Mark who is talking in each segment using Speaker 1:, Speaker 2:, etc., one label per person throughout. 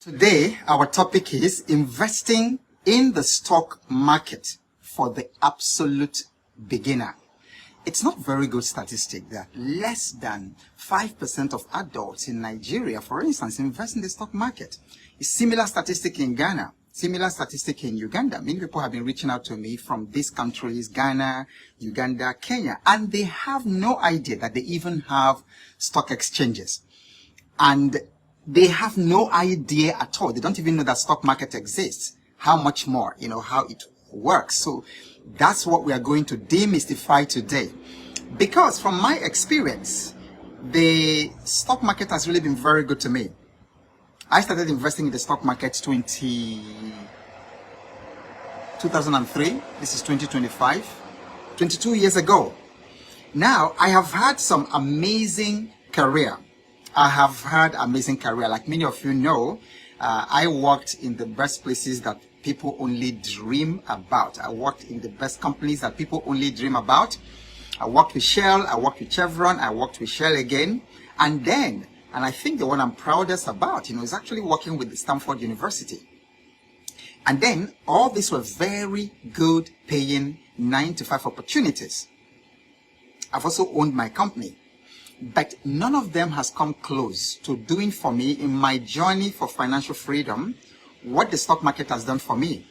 Speaker 1: Today, our topic is investing in the stock market for the absolute beginner. It's not very good statistic that less than 5% of adults in Nigeria, for instance, invest in the stock market. It's similar statistic in Ghana, similar statistic in Uganda. Many people have been reaching out to me from these countries, Ghana, Uganda, Kenya, and they have no idea that they even have stock exchanges. And they have no idea at all. They don't even know that stock market exists. How much more, how it works. So that's what we are going to demystify today. Because from my experience, the stock market has really been very good to me. I started investing in the stock market 2003. This is 2025. 22 years ago. Now, I have had some amazing career. Like many of you know, I worked in the best places that people only dream about. I worked in the best companies that people only dream about. I worked with Shell, I worked with Chevron, I worked with Shell again. And I think the one I'm proudest about, is actually working with Stanford University. And then all these were very good paying 9-to-5 opportunities. I've also owned my company. But none of them has come close to doing for me in my journey for financial freedom what the stock market has done for me.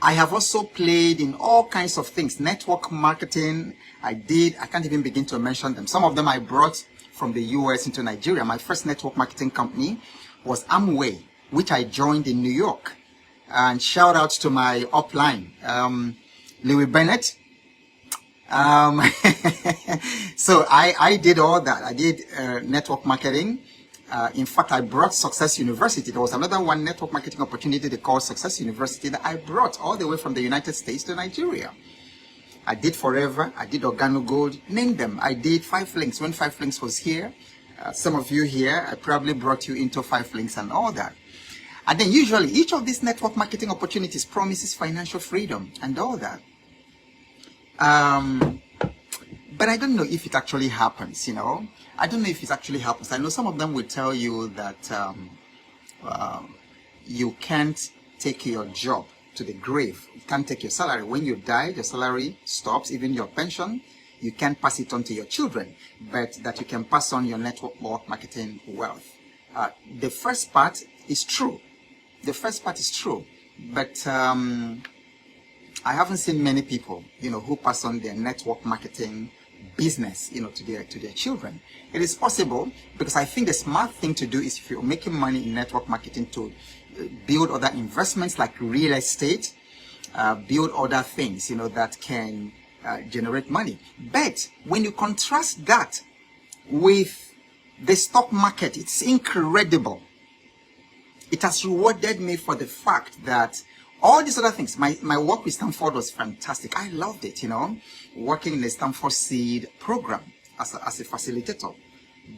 Speaker 1: I have also played in all kinds of things. Network marketing, I can't even begin to mention them. Some of them I brought from the US into Nigeria. My first network marketing company was Amway, which I joined in New York. And shout out to my upline, Louis Bennett. So I did all that. I did network marketing. In fact, I brought Success University. There was another one network marketing opportunity they called Success University that I brought all the way from the United States to Nigeria. I did Forever. I did Organo Gold. Name them. I did 5 Links when 5 Links was here. Some of you here, I probably brought you into 5 Links and all that. And then usually each of these network marketing opportunities promises financial freedom and all that. But I don't know if it actually happens, I don't know if it actually happens. I know some of them will tell you that you can't take your job to the grave. You can't take your salary. When you die, your salary stops, even your pension. You can't pass it on to your children, but that you can pass on your network marketing wealth. The first part is true. But I haven't seen many people, who pass on their network marketing business, to their children. It is possible because I think the smart thing to do is if you're making money in network marketing to build other investments like real estate, build other things, that can generate money. But when you contrast that with the stock market, it's incredible. It has rewarded me for the fact that all these other things, my work with Stanford was fantastic. I loved it, working in the Stanford Seed program as a facilitator.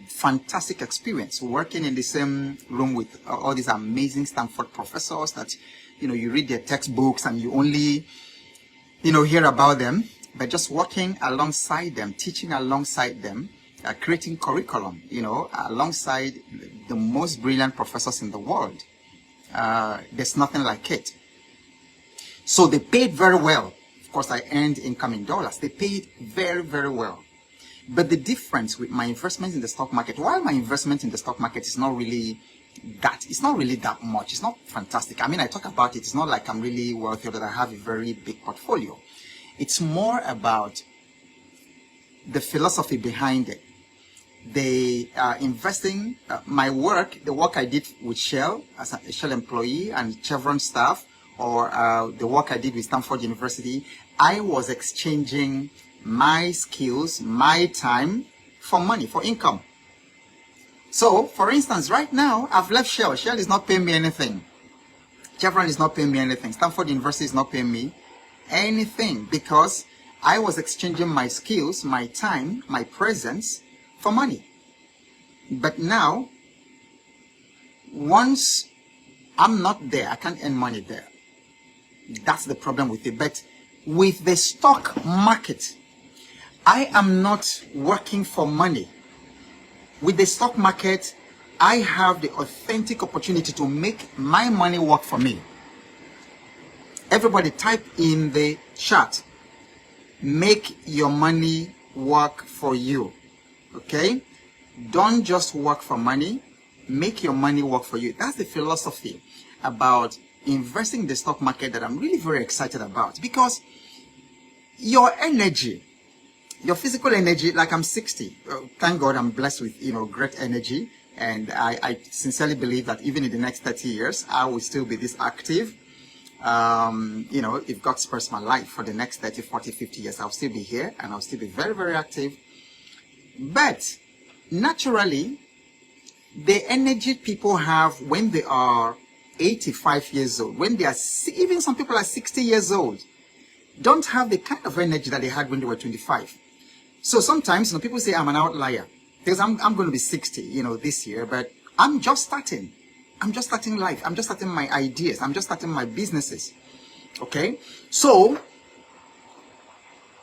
Speaker 1: Fantastic experience, working in the same room with all these amazing Stanford professors that, you read their textbooks and you only, hear about them, but just working alongside them, teaching alongside them, creating curriculum, alongside the most brilliant professors in the world. There's nothing like it. So they paid very well. Of course, I earned income in dollars. They paid very, very well. But the difference with my investment in the stock market, while my investment in the stock market is not really that much. It's not fantastic. I mean, I talk about it. It's not like I'm really wealthy or that I have a very big portfolio. It's more about the philosophy behind it. They are investing the work I did with Shell as a Shell employee and Chevron staff, or the work I did with Stanford University, I was exchanging my skills, my time for money, for income. So, for instance, right now, I've left Shell. Shell is not paying me anything. Chevron is not paying me anything. Stanford University is not paying me anything because I was exchanging my skills, my time, my presence for money. But now, once I'm not there, I can't earn money there. That's the problem with it. But with the stock market, I am not working for money. With the stock market, I have the authentic opportunity to make my money work for me. Everybody type in the chat, make your money work for you. Okay? Don't just work for money, make your money work for you. That's the philosophy about investing in the stock market that I'm really very excited about, because your energy, your physical energy, like I'm 60, thank God I'm blessed with, great energy. And I sincerely believe that even in the next 30 years, I will still be this active. If God spares my life for the next 30, 40, 50 years, I'll still be here and I'll still be very, very active. But naturally, the energy people have when they are 85 years old, when they are, even some people are 60 years old, don't have the kind of energy that they had when they were 25. So sometimes, people say I'm an outlier because I'm going to be 60, this year, but I'm just starting. I'm just starting life. I'm just starting my ideas. I'm just starting my businesses. Okay? So,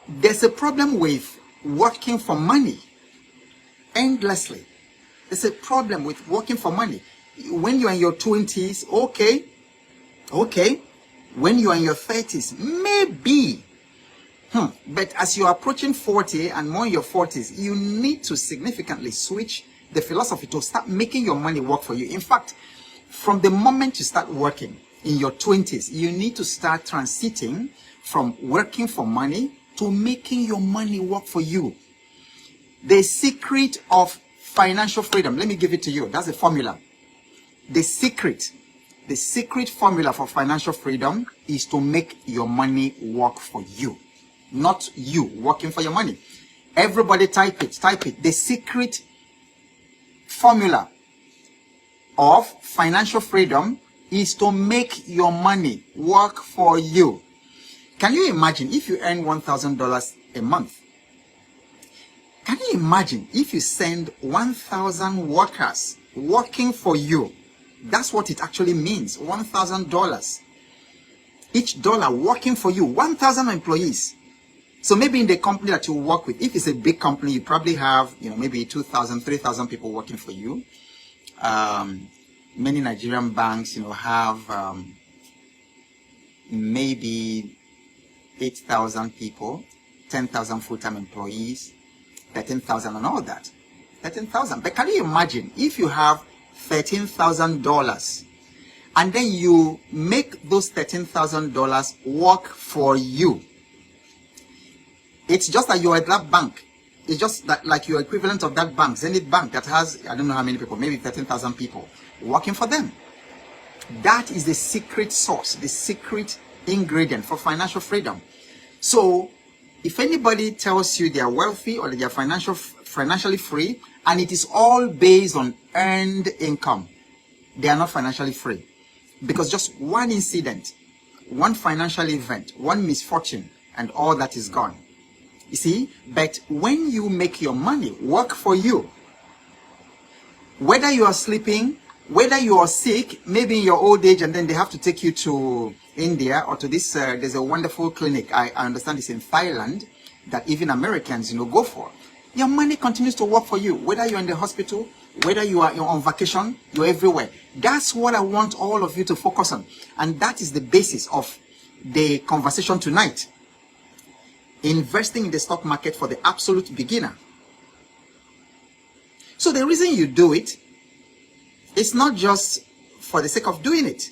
Speaker 1: there's a problem with working for money endlessly. There's a problem with working for money. When you're in your 20s, okay. When you're in your 30s, maybe. But as you're approaching 40 and more in your 40s, you need to significantly switch the philosophy to start making your money work for you. In fact, from the moment you start working in your 20s, you need to start transiting from working for money to making your money work for you. The secret of financial freedom, let me give it to you. That's the formula. The secret formula for financial freedom is to make your money work for you, not you working for your money. Everybody type it. The secret formula of financial freedom is to make your money work for you. Can you imagine if you earn $1,000 a month? Can you imagine if you send 1,000 workers working for you? That's what it actually means, $1,000. Each dollar working for you, 1,000 employees. So maybe in the company that you work with, if it's a big company, you probably have, maybe 2,000, 3,000 people working for you. Many Nigerian banks, have maybe 8,000 people, 10,000 full-time employees, 13,000 and all that. 13,000. But can you imagine if you have $13,000 and then you make those $13,000 work for you? It's just that you're at that bank. It's just that like you're equivalent of that bank, Zenith Bank, that has, I don't know how many people, maybe 13,000 people working for them. That is the secret sauce, the secret ingredient for financial freedom. So, if anybody tells you they are wealthy or they are financially free, and it is all based on earned income, they are not financially free. Because just one incident, one financial event, one misfortune, and all that is gone. You see, but when you make your money work for you, whether you are sleeping, whether you are sick, maybe in your old age, and then they have to take you to India or to this, there's a wonderful clinic, I understand it's in Thailand, that even Americans, go for. Your money continues to work for you, whether you're in the hospital, whether you're on vacation, you're everywhere. That's what I want all of you to focus on. And that is the basis of the conversation tonight. Investing in the stock market for the absolute beginner. So the reason you do it, it's not just for the sake of doing it.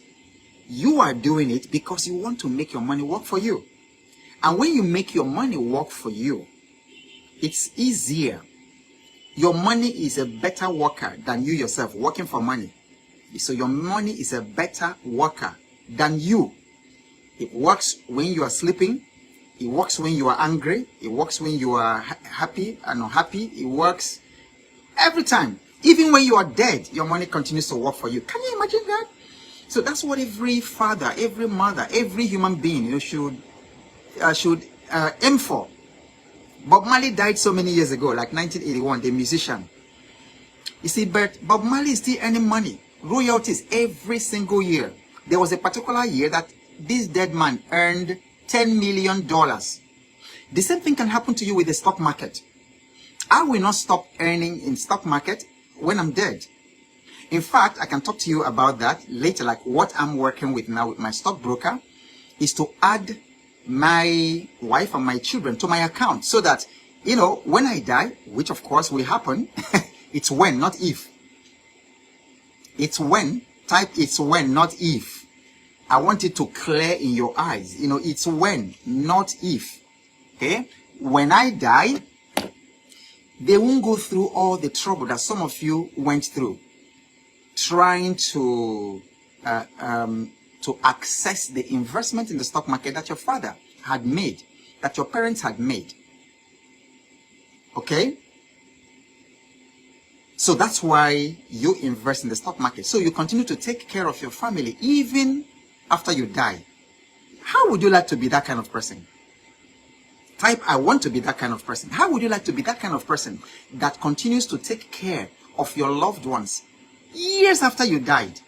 Speaker 1: You are doing it because you want to make your money work for you. And when you make your money work for you, it's easier. Your money is a better worker than you yourself working for money. So your money is a better worker than you. It works when you are sleeping. It works when you are angry. It works when you are happy and unhappy. It works every time. Even when you are dead, your money continues to work for you. Can you imagine that? So that's what every father, every mother, every human being should aim for. Bob Marley died so many years ago, like 1981, the musician. You see, but Bob Marley is still earning money, royalties every single year. There was a particular year that this dead man earned $10 million. The same thing can happen to you with the stock market. I will not stop earning in stock market when I'm dead. In fact, I can talk to you about that later. Like what I'm working with now with my stockbroker is to add my wife and my children to my account so that, you know, when I die, which of course will happen, it's when, not if. It's when. Type it's when, not if. I want it to clear in your eyes. You know, it's when, not if. Okay? When I die, they won't go through all the trouble that some of you went through trying to access the investment in the stock market that your father had made, that your parents had made. Okay? So that's why you invest in the stock market. So you continue to take care of your family even after you die. How would you like to be that kind of person? Type, I want to be that kind of person. How would you like to be that kind of person that continues to take care of your loved ones years after you died?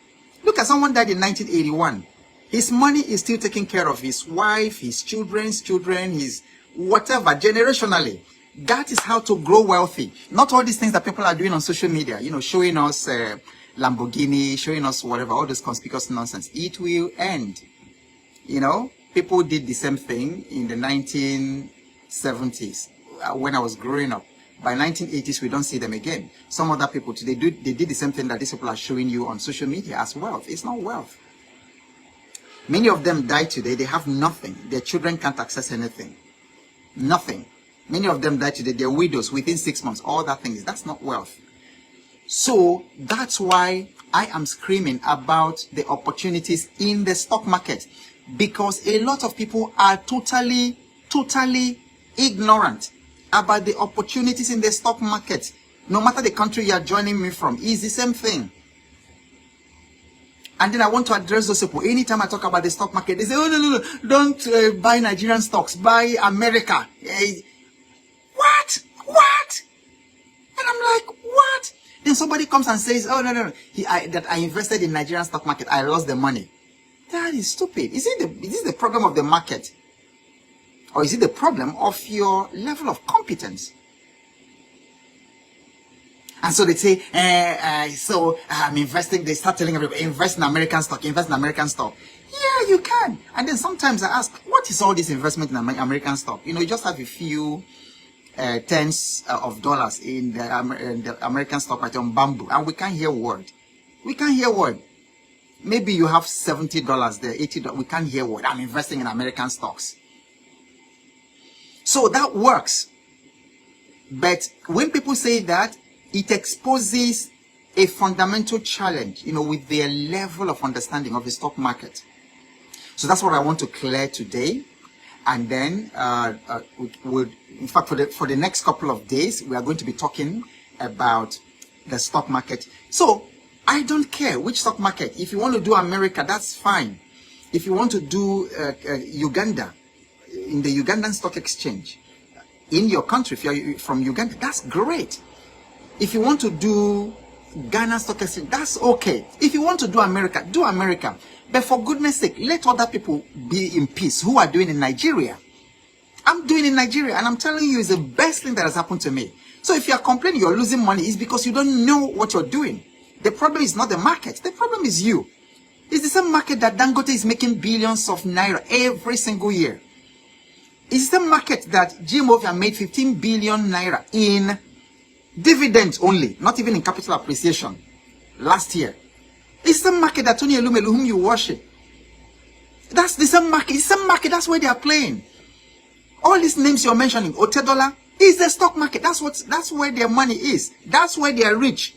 Speaker 1: Look at someone died in 1981. His money is still taking care of his wife, his children's children, his whatever, generationally. That is how to grow wealthy. Not all these things that people are doing on social media, you know, showing us Lamborghini, showing us whatever, all this conspicuous nonsense. It will end. You know, people did the same thing in the 1970s when I was growing up. By 1980s, we don't see them again. Some other people today, they did the same thing that these people are showing you on social media as wealth. It's not wealth. Many of them die today. They have nothing. Their children can't access anything. Nothing. Many of them die today. They're widows within 6 months. All that things. That's not wealth. So that's why I am screaming about the opportunities in the stock market. Because a lot of people are totally ignorant about the opportunities in the stock market. No matter the country you are joining me from, it's the same thing. And then I want to address those people. Anytime I talk about the stock market, they say, oh, no, don't buy Nigerian stocks, buy America. What? And I'm like, what? Then somebody comes and says, oh, no, that I invested in Nigerian stock market, I lost the money. That is stupid. Is this the problem of the market? Or is it the problem of your level of competence? And so they say, so I'm investing, they start telling everybody, invest in American stock, invest in American stock. Yeah, you can. And then sometimes I ask, what is all this investment in American stock? You know, you just have a few tens of dollars in the American stock market on bamboo, and we can't hear word. We can't hear word. Maybe you have $70 there, $80, we can't hear word. I'm investing in American stocks. So that works. But when people say that, it exposes a fundamental challenge, you know, with their level of understanding of the stock market. So that's what I want to clear today. And then, in fact, for the next couple of days, we are going to be talking about the stock market. So I don't care which stock market. If you want to do America, that's fine. If you want to do Uganda, in the Ugandan stock exchange, in your country, if you're from Uganda, that's great. If you want to do Ghana stock exchange, that's okay. If you want to do America, do America. But for goodness sake, let other people be in peace who are doing in Nigeria. I'm doing in Nigeria, and I'm telling you, it's the best thing that has happened to me. So if you are complaining you're losing money, it's because you don't know what you're doing. The problem is not the market. The problem is you. It's the same market that Dangote is making billions of naira every single year. It's the same market that GMO made 15 billion naira in dividends only, not even in capital appreciation last year. It's the market that Tony Elumelu, whom you worship. That's the same market. It's the same market. That's where they are playing. All these names you're mentioning, Otedola, is the stock market. That's where their money is. That's where they are rich.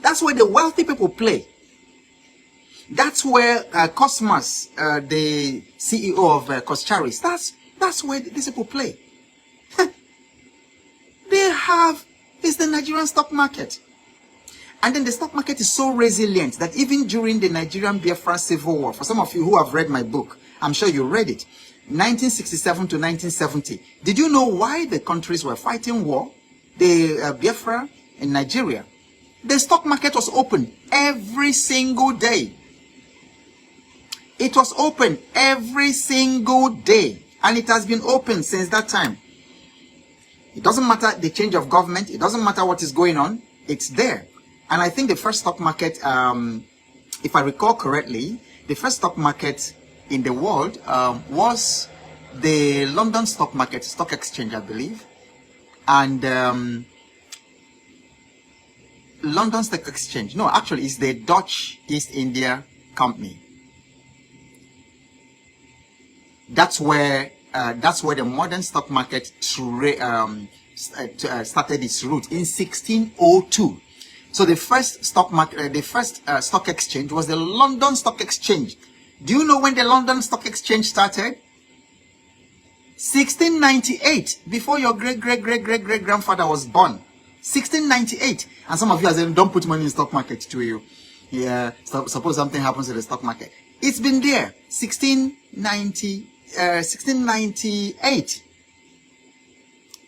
Speaker 1: That's where the wealthy people play. That's where Cosmas, the CEO of Coscharis, that's where these people play. It's the Nigerian stock market. And then the stock market is so resilient that even during the Nigerian Biafra Civil War, for some of you who have read my book, I'm sure you read it, 1967 to 1970, did you know why the countries were fighting war? The Biafra in Nigeria. The stock market was open every single day. It was open every single day. And it has been open since that time. It doesn't matter the change of government. It doesn't matter what is going on. It's there. And I think the first stock market, if I recall correctly, the first stock market in the world was the London stock market, stock exchange, I believe. And London Stock Exchange, no, actually it's the Dutch East India Company. That's where the modern stock market started its route in 1602. So the first stock market, the first stock exchange was the London Stock Exchange. Do you know when the London Stock Exchange started? 1698, before your great-great-great-great-great-grandfather was born. 1698. And some of you are saying, don't put money in the stock market to you. Yeah, suppose something happens to the stock market. It's been there. 1698.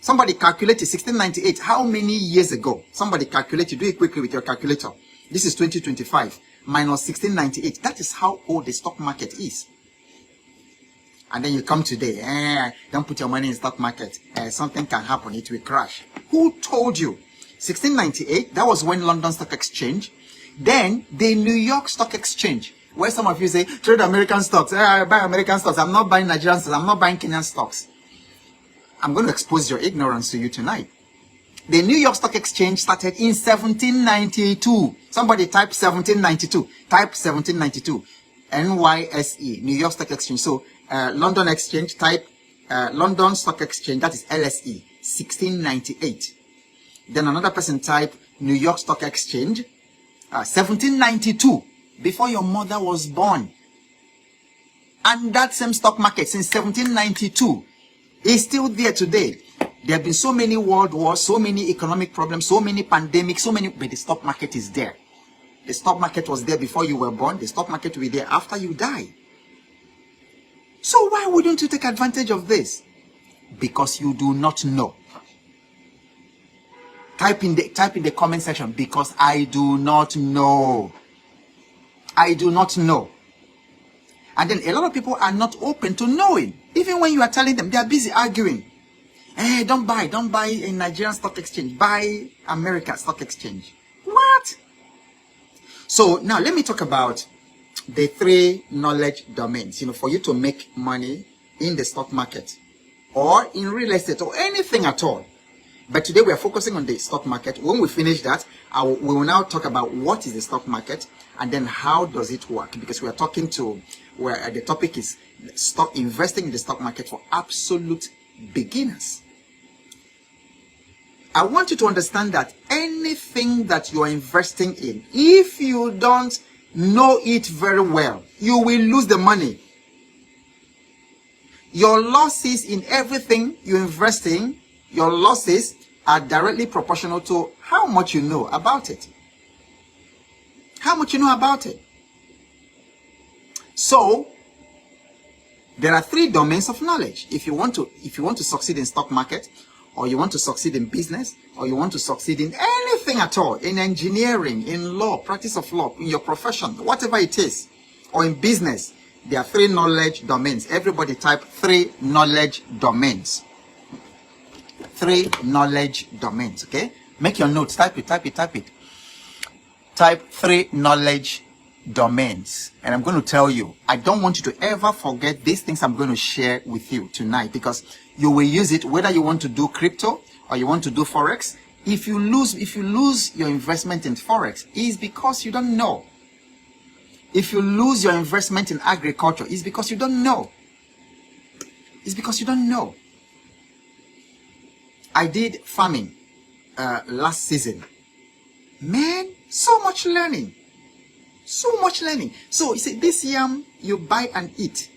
Speaker 1: Somebody calculated 1698. How many years ago? Somebody calculated. Do it quickly with your calculator. This is 2025 minus 1698. That is how old the stock market is. And then you come today, don't put your money in the stock market. Something can happen, it will crash. Who told you? 1698, that was when London Stock Exchange. Then the New York Stock Exchange, where some of you say, trade American stocks. I buy American stocks. I'm not buying Nigerian stocks. I'm not buying Kenyan stocks. I'm going to expose your ignorance to you tonight. The New York Stock Exchange started in 1792. Somebody type 1792. Type 1792. NYSE, New York Stock Exchange. So, London Exchange, type London Stock Exchange, that is LSE, 1698. Then another person type New York Stock Exchange, 1792, before your mother was born. And that same stock market since 1792 is still there today. There have been so many world wars, so many economic problems, so many pandemics, but the stock market is there. The stock market was there before you were born. The stock market will be there after you die. So why wouldn't you take advantage of this? Because you do not know. Type in the comment section, because I do not know. I do not know. And then a lot of people are not open to knowing. Even when you are telling them, they are busy arguing. Hey, don't buy a Nigerian stock exchange. Buy American stock exchange. What? So now let me talk about the 3 knowledge domains, for you to make money in the stock market or in real estate or anything at all. But today we are focusing on the stock market. When we finish that, we will now talk about what is the stock market and then how does it work, because we are talking to where the topic is stock investing in the stock market for absolute beginners. I want you to understand that anything that you are investing in, if you don't know it very well, you will lose the money. Your losses in everything you invest in, your losses are directly proportional to how much you know about it. How much you know about it. So, there are 3 domains of knowledge. If you want to succeed in stock market, or you want to succeed in business, or you want to succeed in anything at all, in engineering, in law, practice of law, in your profession, whatever it is, or in business, there are 3 knowledge domains. Everybody type 3 knowledge domains. 3 knowledge domains, okay? Make your notes, type it. Type 3 knowledge domains. And I'm going to tell you, I don't want you to ever forget these things I'm going to share with you tonight, because you will use it whether you want to do crypto or you want to do forex. If you lose your investment in forex, it's because you don't know. If you lose your investment in agriculture, it's because you don't know. It's because you don't know. I did farming last season. Man, so much learning. So much learning. So you see, this yam you buy and eat.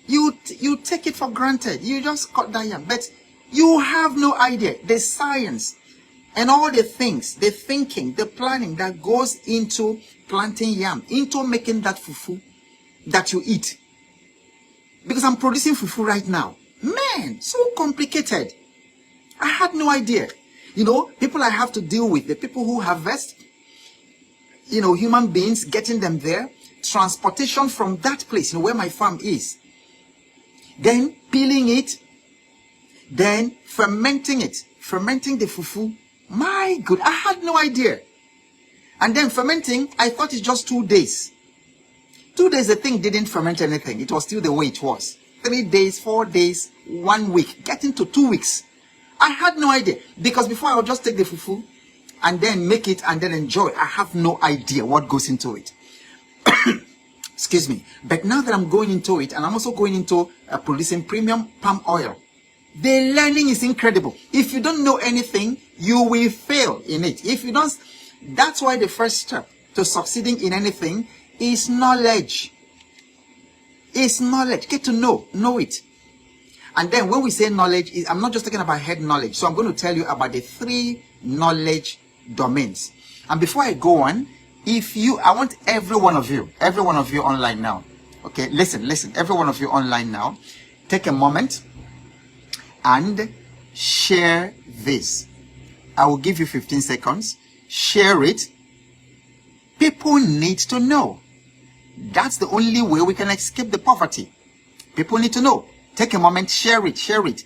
Speaker 1: You take it for granted. You just cut that yam. But you have no idea the science and all the things, the thinking, the planning that goes into planting yam, into making that fufu that you eat. Because I'm producing fufu right now. Man, so complicated. I had no idea. People I have to deal with, the people who harvest, human beings, getting them there, transportation from that place, where my farm is, then peeling it, then fermenting the fufu. My God, I had no idea. And then fermenting, I thought it's just 2 days. 2 days, the thing didn't ferment anything. It was still the way it was. 3 days, 4 days, 1 week, getting to 2 weeks. I had no idea, because before I would just take the fufu and then make it and then enjoy. I have no idea what goes into it. Excuse me. But now that I'm going into it, and I'm also going into producing premium palm oil, the learning is incredible. If you don't know anything, you will fail in it. If you don't, that's why the first step to succeeding in anything is knowledge. It's knowledge. Get to know it. And then when we say knowledge, I'm not just talking about head knowledge. So I'm going to tell you about the 3 knowledge domains. And before I go on, I want every one of you online now. Okay, listen, every one of you online now, take a moment and share this. I will give you 15 seconds. Share it. People need to know. That's the only way we can escape the poverty. People need to know. Take a moment, share it.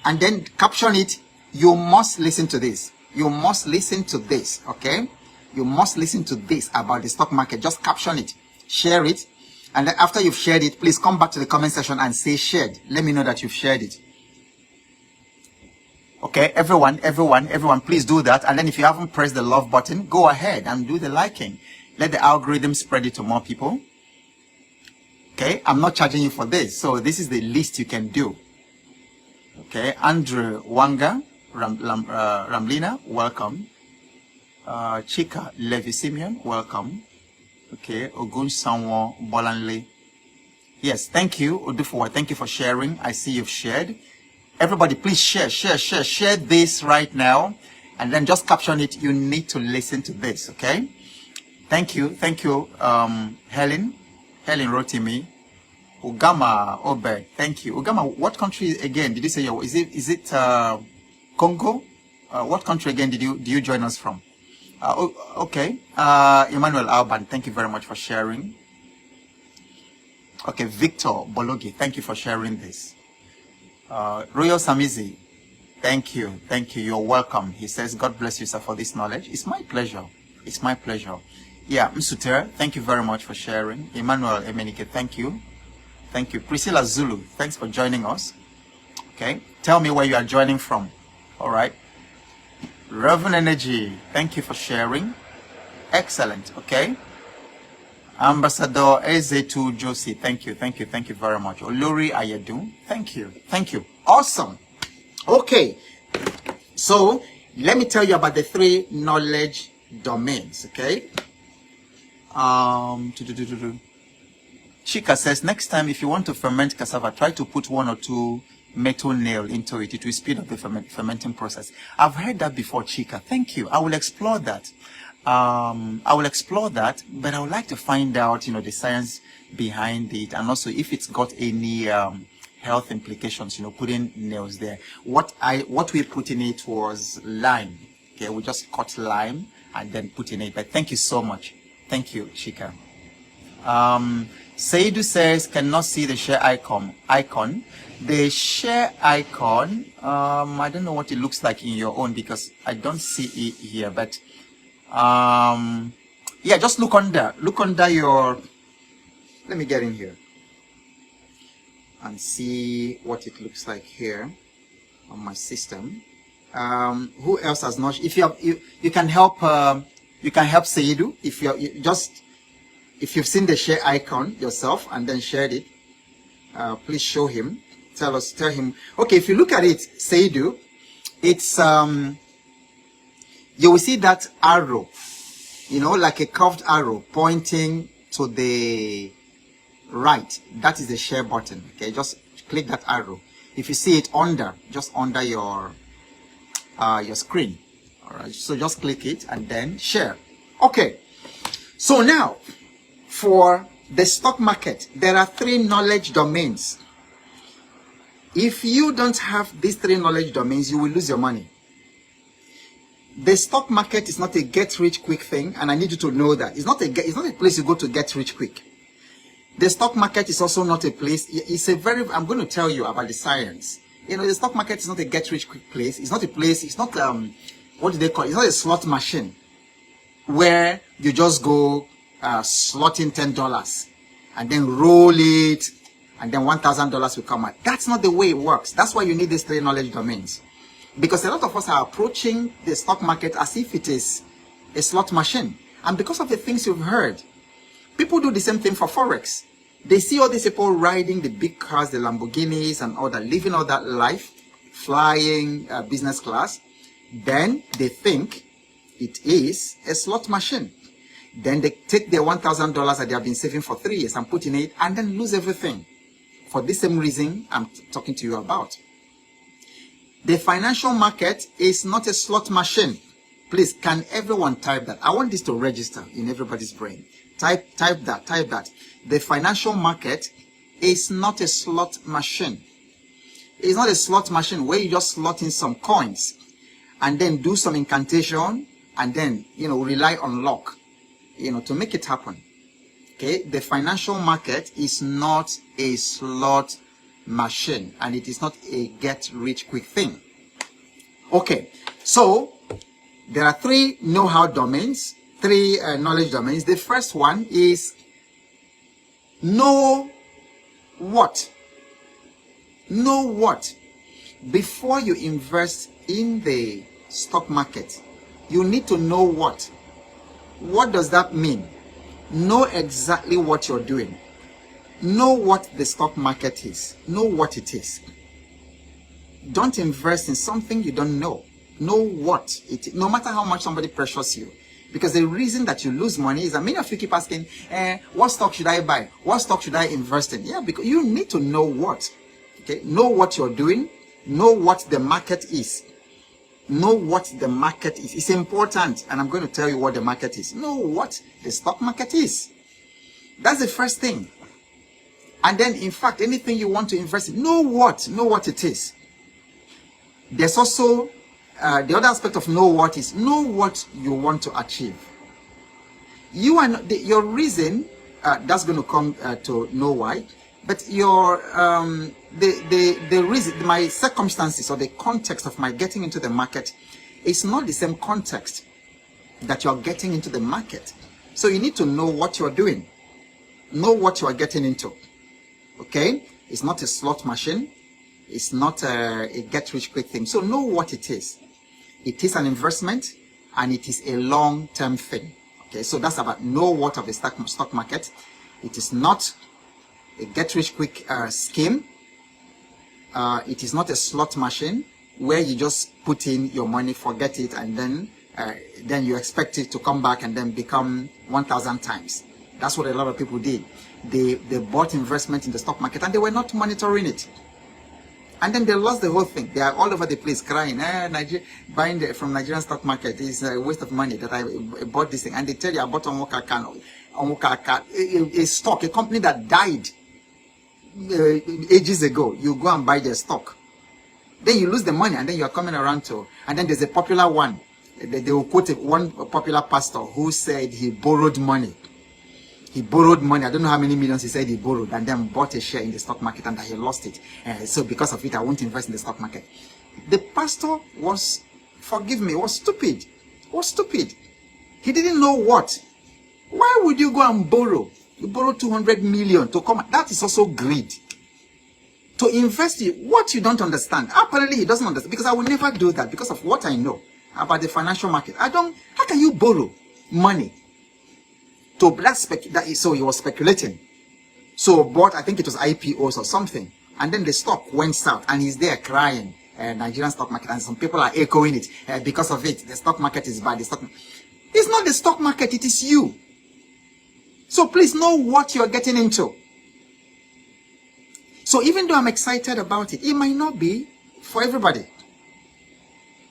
Speaker 1: And then caption it. You must listen to this. You must listen to this, okay? You must listen to this about the stock market. Just caption it. Share it. And then after you've shared it, please come back to the comment section and say shared. Let me know that you've shared it. Okay, everyone, please do that. And then if you haven't pressed the love button, go ahead and do the liking. Let the algorithm spread it to more people. Okay, I'm not charging you for this, so this is the least you can do. Okay, Andrew Wanga, Ramlina, welcome. Chika Levi Simeon, welcome. Okay, Ogun Sanwo Bolanle. Yes, thank you, Odufuwa. Thank you for sharing. I see you've shared. Everybody, please share this right now, and then just caption it. You need to listen to this, okay? Thank you, Helen Rotimi, Ugama Obed. Thank you, Ugama. What country again did you say? Is it Congo? What country again did you join us from? Okay, Emmanuel Alban. Thank you very much for sharing. Okay, Victor Bologi. Thank you for sharing this. Royal Samizi, thank you. You're welcome. He says, God bless you, sir, for this knowledge. It's my pleasure. Yeah, Msuter, thank you very much for sharing. Emmanuel Emenike, thank you. Priscilla Zulu, thanks for joining us. Okay, tell me where you are joining from. All right. Reverend Energy, thank you for sharing. Excellent. Okay. Ambassador Ezetu Josie, thank you very much. Olori Ayedun, thank you. Awesome. Okay, so let me tell you about the 3 knowledge domains. Okay. Chika says, next time if you want to ferment cassava, try to put 1 or 2 metal nail into it. It will speed up the fermenting process. I've heard that before, Chika. Thank you. I will explore that. But I would like to find out, the science behind it, and also if it's got any health implications, putting nails there. What we put in it was lime. Okay, we just cut lime and then put in it. But thank you so much. Thank you, Chika. Seidu says, cannot see the share icon. The share icon, I don't know what it looks like in your own because I don't see it here, but yeah, just look under your, let me get in here and see what it looks like here on my system. Who else has not? If you have, you can help Seidu if you've seen the share icon yourself and then shared it. Please show him. Tell him. Okay, if you look at it, Seidu, it's you will see that arrow, like a curved arrow pointing to the right. That is the share button. Okay, just click that arrow. If you see it just under your screen. All right, so just click it and then share. Okay, so now for the stock market, there are 3 knowledge domains. If you don't have these 3 knowledge domains, you will lose your money. The stock market is not a get-rich-quick thing, and I need you to know that. It's not a place you go to get rich quick. The stock market is also not a place, I'm going to tell you about the science. The stock market is not a get-rich-quick place. It's not a place, it's not, what do they call it? It's not a slot machine. where you just go slot in $10 and then roll it, and then $1,000 will come out. That's not the way it works. That's why you need these 3 knowledge domains. Because a lot of us are approaching the stock market as if it is a slot machine. And because of the things you've heard, people do the same thing for Forex. They see all these people riding the big cars, the Lamborghinis and all that, living all that life, flying business class. Then they think it is a slot machine. Then they take their $1,000 that they have been saving for 3 years and put in it and then lose everything. For the same reason I'm talking to you about. The financial market is not a slot machine. Please, can everyone type that? I want this to register in everybody's brain. Type that. The financial market is not a slot machine. It's not a slot machine where you just slot in some coins and then do some incantation and then, rely on luck, to make it happen. Okay, the financial market is not a slot machine, and it is not a get-rich-quick thing. Okay, so there are 3 know-how domains, 3 knowledge domains. The first one is know what. Know what. Before you invest in the stock market, you need to know what. What does that mean? Know exactly what you're doing. Know what the stock market is. Know what it is. Don't invest in something you don't know. Know what it is. No matter how much somebody pressures you. Because the reason that you lose money is that many of you keep asking, what stock should I buy? What stock should I invest in? Yeah, because you need to know what. Okay, know what you're doing. Know what the market is. Know what the market is. It's important, and I'm going to tell you what the market is. Know what the stock market is. That's the first thing. And then, in fact, anything you want to invest in, know what it is. There's also the other aspect of know what is, know what you want to achieve. You are not, your reason, that's going to come to know why, but your the reason, my circumstances or the context of my getting into the market is not the same context that you're getting into the market. So you need to know what you're doing. Know what you are getting into. Okay? It's not a slot machine. It's not a get-rich-quick thing. So know what it is. It is an investment, and it is a long-term thing. Okay? So that's about know what of the stock market. It is not a get-rich-quick scheme. It is not a slot machine where you just put in your money, forget it, and then you expect it to come back and then become 1,000 times. That's what a lot of people did. They bought investment in the stock market and they were not monitoring it. And then they lost the whole thing. They are all over the place crying, buying from Nigerian stock market is a waste of money that I bought this thing. And they tell you I bought a stock, a company that died ages ago. You go and buy their stock. Then you lose the money, and then you are coming around to, and then there's a popular one. They will quote one popular pastor who said he borrowed money. He borrowed money. I don't know how many millions he said he borrowed, and then bought a share in the stock market, and that he lost it. So because of it, I won't invest in the stock market. The pastor was, forgive me, was stupid. Was stupid. He didn't know what. Why would you go and borrow? You borrow 200 million to come. That is also greed. To invest in what you don't understand. Apparently he doesn't understand, because I will never do that because of what I know about the financial market. How can you borrow money? So he was speculating. So bought, I think it was IPOs or something. And then the stock went south and he's there crying. Nigerian stock market, and some people are echoing it. Because of it, the stock market is bad. It's not the stock market, it is you. So please know what you're getting into. So even though I'm excited about it, it might not be for everybody.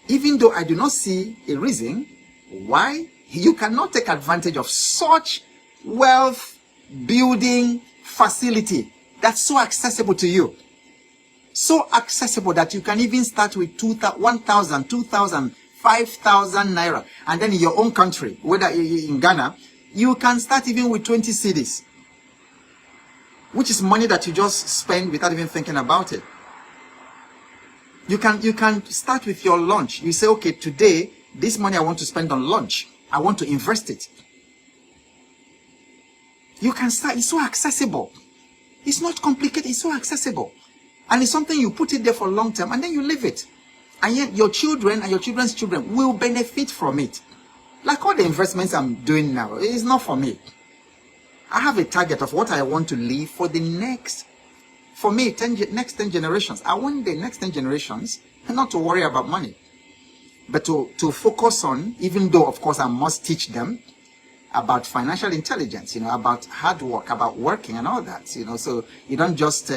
Speaker 1: Even though I do not see a reason why you cannot take advantage of such wealth building facility that's so accessible to you. So accessible that you can even start with 1,000, 2,000, 5,000 naira. And then in your own country, whether in Ghana, you can start even with 20 cedis, which is money that you just spend without even thinking about it. You can start with your lunch. You say, okay, today, this money I want to spend on lunch. I want to invest it. You can start. It's so accessible. It's not complicated. It's so accessible. And it's something you put it there for long term and then you leave it. And yet your children and your children's children will benefit from it. Like all the investments I'm doing now, it's not for me. I have a target of what I want to leave for the next, for me, next 10 generations. I want the next 10 generations not to worry about money, but to focus on, even though, of course, I must teach them about financial intelligence, about hard work, about working and all that, so you don't just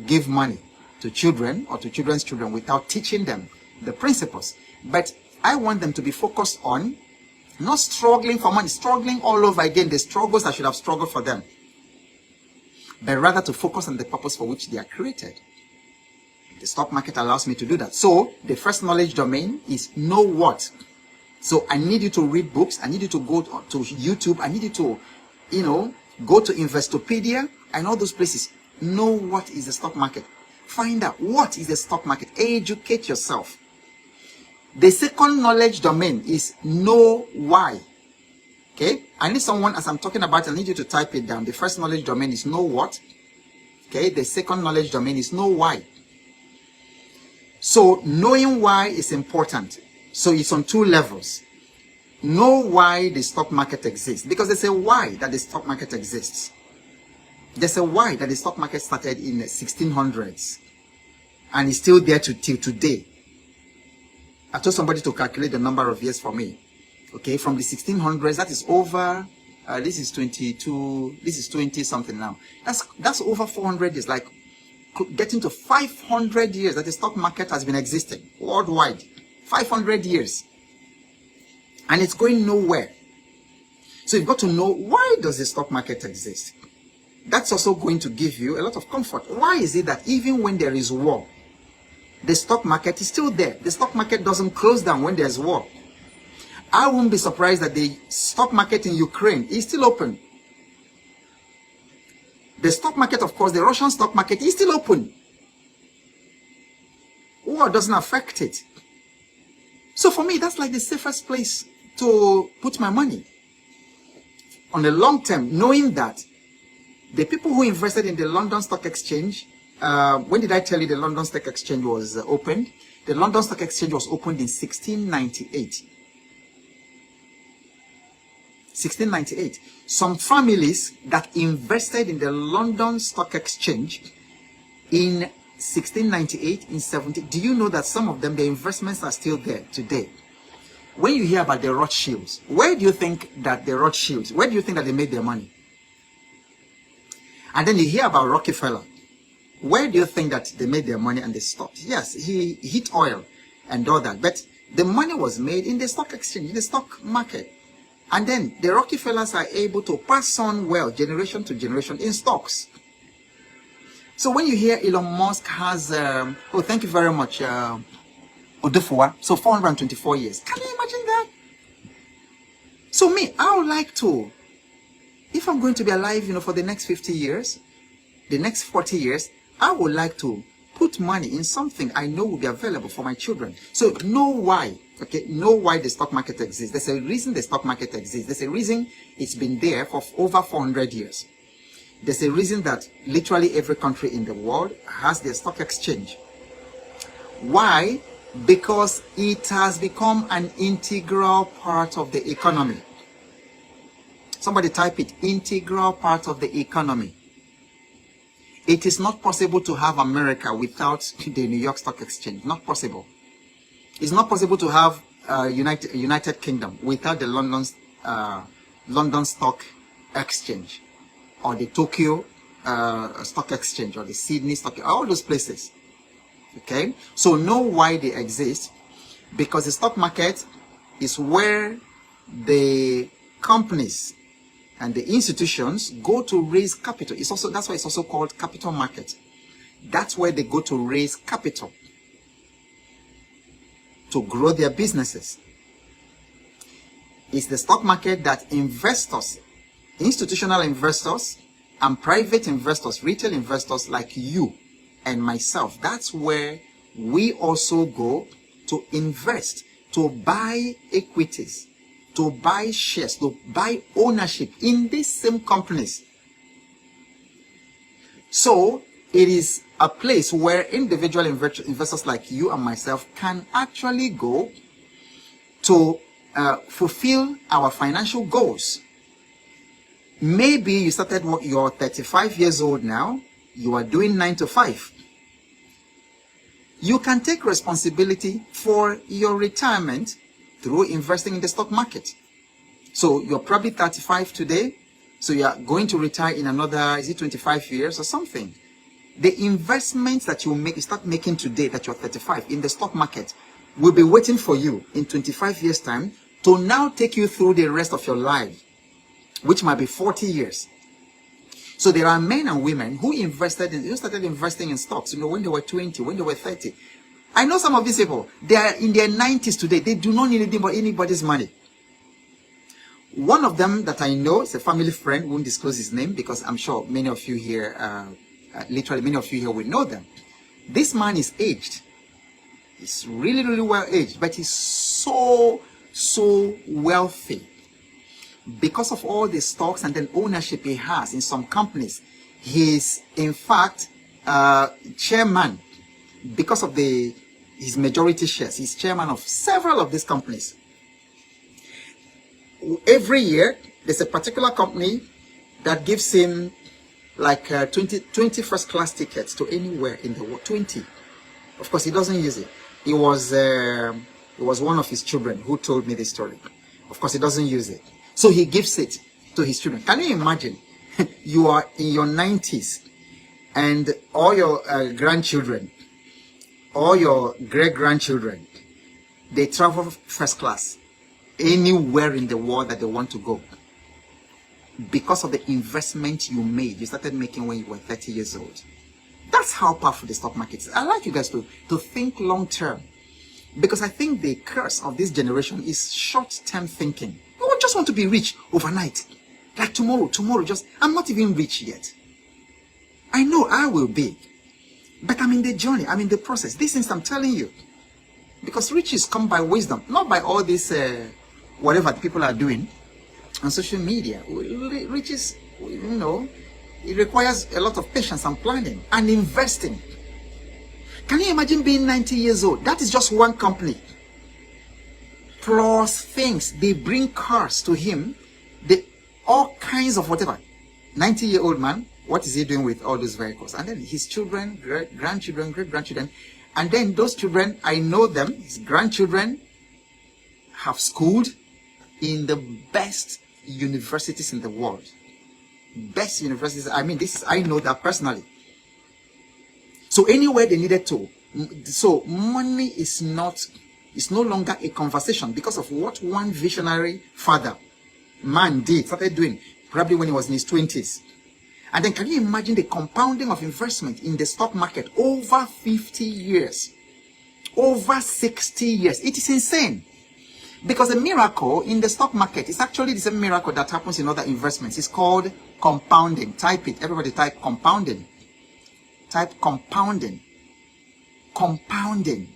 Speaker 1: give money to children or to children's children without teaching them the principles. But I want them to be focused on not struggling for money, struggling all over again, the struggles I should have struggled for them, but rather to focus on the purpose for which they are created. The stock market allows me to do that. So the first knowledge domain is know what. So I need you to read books. I need you to go to YouTube. I need you to, go to Investopedia and all those places. Know what is the stock market. Find out what is the stock market. Educate yourself. The second knowledge domain is know why. Okay? I need someone, as I'm talking about, I need you to type it down. The first knowledge domain is know what. Okay? The second knowledge domain is know why. So knowing why is important. So it's on two levels. Know why the stock market exists. Because there's a why that the stock market exists. There's a why that the stock market started in the 1600s. And is still there till today. I told somebody to calculate the number of years for me. Okay, from the 1600s, that is over, this is 22, this is 20 something now. That's over 400 years, like getting to 500 years that the stock market has been existing worldwide. 500 years. And it's going nowhere. So you've got to know, why does the stock market exist? That's also going to give you a lot of comfort. Why is it that even when there is war, the stock market is still there? The stock market doesn't close down when there's war. I won't be surprised that the stock market in Ukraine is still open. The stock market, of course, the Russian stock market is still open. War doesn't affect it. So for me, that's like the safest place to put my money. On the long term, knowing that the people who invested in the London Stock Exchange, when did I tell you the London Stock Exchange was opened? The London Stock Exchange was opened in 1698. 1698. Some families that invested in the London Stock Exchange in 1698, in 70, do you know that some of them, the investments are still there today? When you hear about the Rothschilds, where do you think that the Rothschilds, where do you think that they made their money? And then you hear about Rockefeller. Where do you think that they made their money and they stopped? Yes, he hit oil and all that, but the money was made in the stock exchange, in the stock market. And then the Rockefellers are able to pass on wealth generation to generation in stocks. So when you hear Elon Musk has, oh, thank you very much, Odufuwa, so 424 years. Can you imagine that? So me, I would like to, if I'm going to be alive, for the next 50 years, the next 40 years, I would like to put money in something I know will be available for my children. So know why, okay? Know why the stock market exists. There's a reason the stock market exists. There's a reason it's been there for over 400 years. There's a reason that literally every country in the world has their stock exchange. Why? Because it has become an integral part of the economy. Somebody type it, integral part of the economy. It is not possible to have America without the New York Stock Exchange. Not possible. It's not possible to have United Kingdom without the London Stock Exchange, or the Tokyo Stock Exchange, or the Sydney Stock, all those places. Okay, so know why they exist, because the stock market is where the companies and the institutions go to raise capital. It's also, that's why it's also called capital market. That's where they go to raise capital to grow their businesses. It's the stock market that investors, institutional investors and private investors, retail investors like you and myself, that's where we also go to invest, to buy equities to buy shares, to buy ownership in these same companies. So it is a place where individual investors like you and myself can actually go to fulfill our financial goals. Maybe you started work, you're 35 years old now, you are doing 9 to 5. You can take responsibility for your retirement through investing in the stock market. So you're probably 35 today, so you are going to retire in another, is it 25 years or something? The investments that you start making today that you're 35 in the stock market will be waiting for you in 25 years time to now take you through the rest of your life, which might be 40 years. So there are men and women who started investing in stocks, when they were 20, when they were 30. I know some of these people, they are in their 90s today. They do not need anybody's money. One of them that I know is a family friend, won't disclose his name because I'm sure many of you here, literally many of you here will know them. This man is aged. He's really, really well aged, but he's so wealthy. Because of all the stocks and then ownership he has in some companies, he's in fact chairman. Because of his majority shares, he's chairman of several of these companies. Every year, there's a particular company that gives him like 20 first class tickets to anywhere in the world. 20. Of course, he doesn't use it. It was one of his children who told me this story. Of course, he doesn't use it. So he gives it to his children. Can you imagine? You are in your 90s and all your grandchildren, all your great-grandchildren, they travel first class anywhere in the world that they want to go. Because of the investment you started making when you were 30 years old. That's how powerful the stock market is. I like you guys to think long term. Because I think the curse of this generation is short-term thinking. You just want to be rich overnight. Like tomorrow, I'm not even rich yet. I know I will be. But I'm in the journey, I'm in the process. These things I'm telling you. Because riches come by wisdom, not by all this, whatever people are doing on social media. Riches, it requires a lot of patience and planning and investing. Can you imagine being 90 years old? That is just one company. Plus things, they bring cars to him, all kinds of whatever. 90-year-old man, what is he doing with all those vehicles? And then his children, grandchildren, great-grandchildren, and then those children, I know them, his grandchildren have schooled in the best universities in the world. Best universities, I know that personally. So anywhere they needed to. So money is no longer a conversation because of what one visionary man started doing, probably when he was in his 20s. And then can you imagine the compounding of investment in the stock market over 50 years, over 60 years? It is insane. Because the miracle in the stock market is actually the same miracle that happens in other investments. It's called compounding. Type it. Everybody type compounding. Type compounding. Compounding.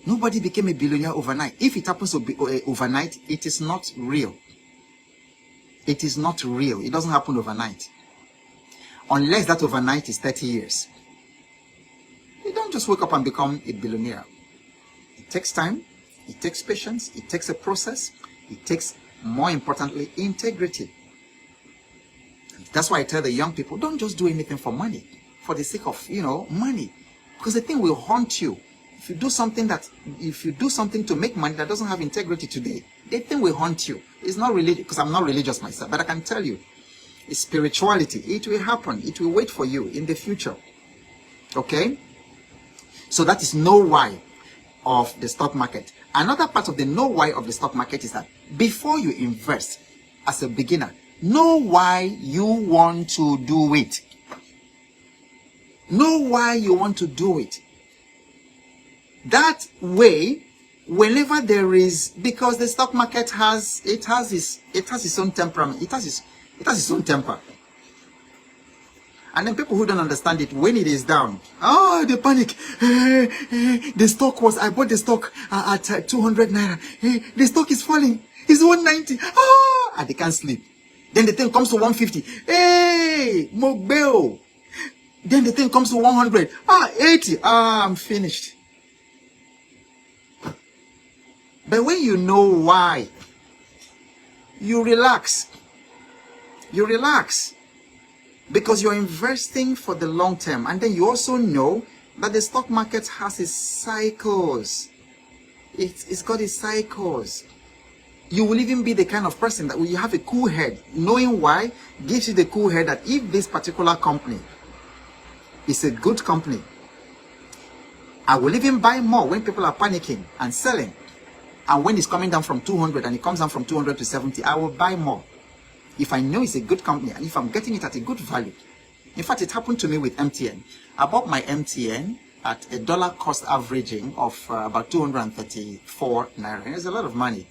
Speaker 1: Nobody became a billionaire overnight. If it happens to be overnight, it is not real. It is not real. It doesn't happen overnight. Unless that overnight is 30 years. You don't just wake up and become a billionaire. It takes time. It takes patience. It takes a process. It takes, more importantly, integrity. That's why I tell the young people, don't just do anything for money. For the sake of, money. Because the thing will haunt you. If you do something to make money that doesn't have integrity today, the thing will haunt you. It's not religious, because I'm not religious myself, but I can tell you, it's spirituality. It will happen. It will wait for you in the future. Okay? So that is know why of the stock market. Another part of the know why of the stock market is that before you invest as a beginner, know why you want to do it. Know why you want to do it. That way, whenever there is, because the stock market has its own temperament. It has its own temper. And then people who don't understand it, when it is down, they panic. The stock I bought the stock at 200 naira. The stock is falling. It's 190. Ah, and they can't sleep. Then the thing comes to 150. Hey, Mogbe. Then the thing comes to 100. 80. I'm finished. But when you know why, you relax. You relax. Because you're investing for the long term. And then you also know that the stock market has its cycles. It's got its cycles. You will even be the kind of person that you have a cool head. Knowing why gives you the cool head that if this particular company is a good company, I will even buy more when people are panicking and selling. And when it's coming down from 200 and it comes down from 200 to 70, I will buy more. If I know it's a good company and if I'm getting it at a good value. In fact, it happened to me with MTN. I bought my MTN at a dollar cost averaging of about 234 naira. It's a lot of money.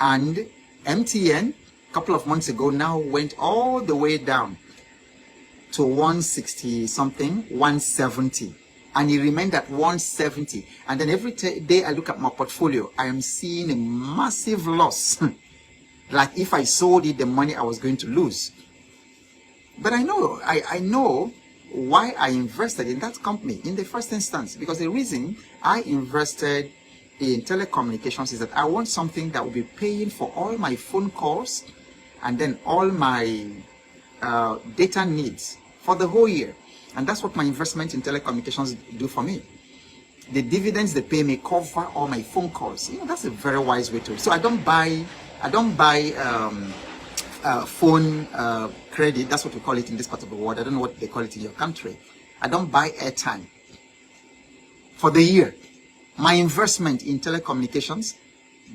Speaker 1: And MTN, a couple of months ago, now went all the way down to 160 something, 170. And it remained at 170. And then every day I look at my portfolio, I am seeing a massive loss. Like if I sold it, the money I was going to lose. But I know why I invested in that company in the first instance. Because the reason I invested in telecommunications is that I want something that will be paying for all my phone calls and then all my data needs for the whole year. And that's what my investment in telecommunications do for me. The dividends they pay me cover all my phone calls. You know, that's a very wise way to it. So I don't buy phone credit. That's what we call it in this part of the world. I don't know what they call it in your country. I don't buy airtime for the year. My investment in telecommunications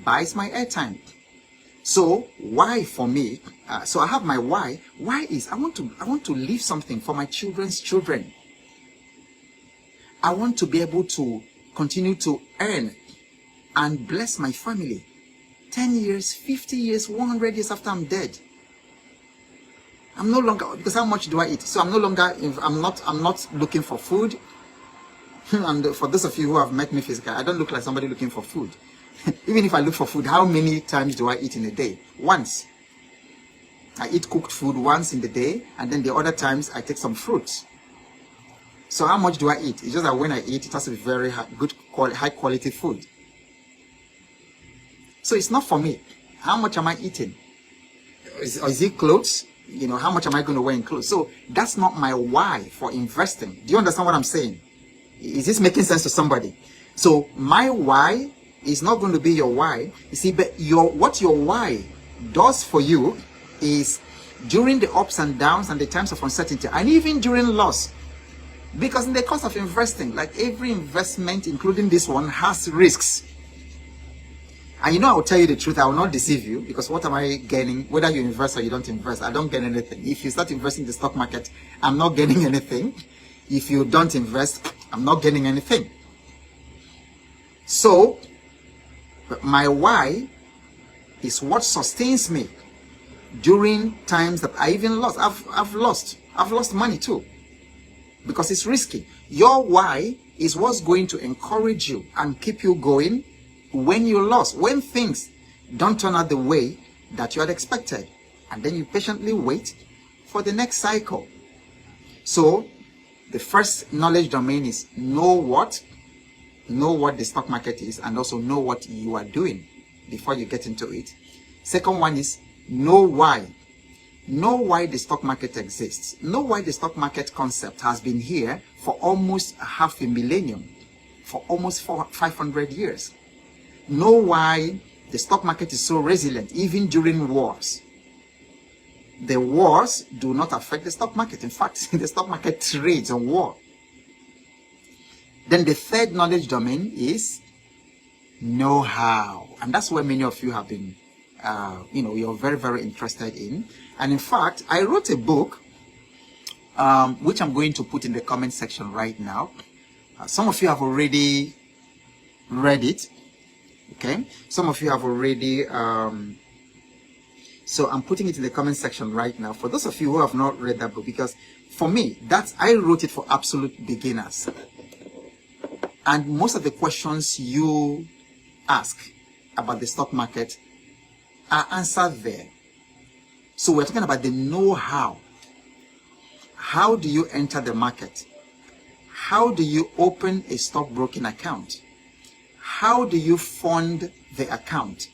Speaker 1: buys my airtime. So why for me? So I have my why. Why is I want to leave something for my children's children. I want to be able to continue to earn and bless my family 10 years, 50 years, 100 years after I'm dead. I'm no longer, because how much do I eat? So I'm no longer, I'm not looking for food. And for those of you who have met me physically, I don't look like somebody looking for food. Even if I look for food, how many times do I eat in a day? Once. I eat cooked food once in the day, and then the other times I take some fruits. So how much do I eat? It's just that when I eat, it has to be very high quality food. So it's not for me. How much am I eating? Is it clothes? You know, how much am I going to wear in clothes? So that's not my why for investing. Do you understand what I'm saying? Is this making sense to somebody? So my why is not going to be your why. You see, but what your why does for you is during the ups and downs and the times of uncertainty, and even during loss. Because in the course of investing, like every investment, including this one, has risks. And you know, I will tell you the truth, I will not deceive you, because what am I gaining? Whether you invest or you don't invest, I don't gain anything. If you start investing in the stock market, I'm not gaining anything. If you don't invest, I'm not gaining anything. So, my why is what sustains me during times that I even lost. I've lost money too, because it's risky. Your why is what's going to encourage you and keep you going when you lost, when things don't turn out the way that you had expected, and then you patiently wait for the next cycle. So the first knowledge domain is know what the stock market is, and also know what you are doing before you get into it. Second one is know why. Know why the stock market exists. Know why the stock market concept has been here for almost half a millennium, for almost 500 years. Know why the stock market is so resilient, even during wars. The wars do not affect the stock market. In fact, the stock market trades on war. Then the third knowledge domain is know how. And that's where many of you have been, you're very, very interested in. And in fact, I wrote a book, which I'm going to put in the comment section right now. Some of you have already read it. Okay, some of you have already, so I'm putting it in the comment section right now. For those of you who have not read that book, because for me, I wrote it for absolute beginners. And most of the questions you ask about the stock market are answered there. So we're talking about the know-how. How do you enter the market? How do you open a stockbroking account? How do you fund the account?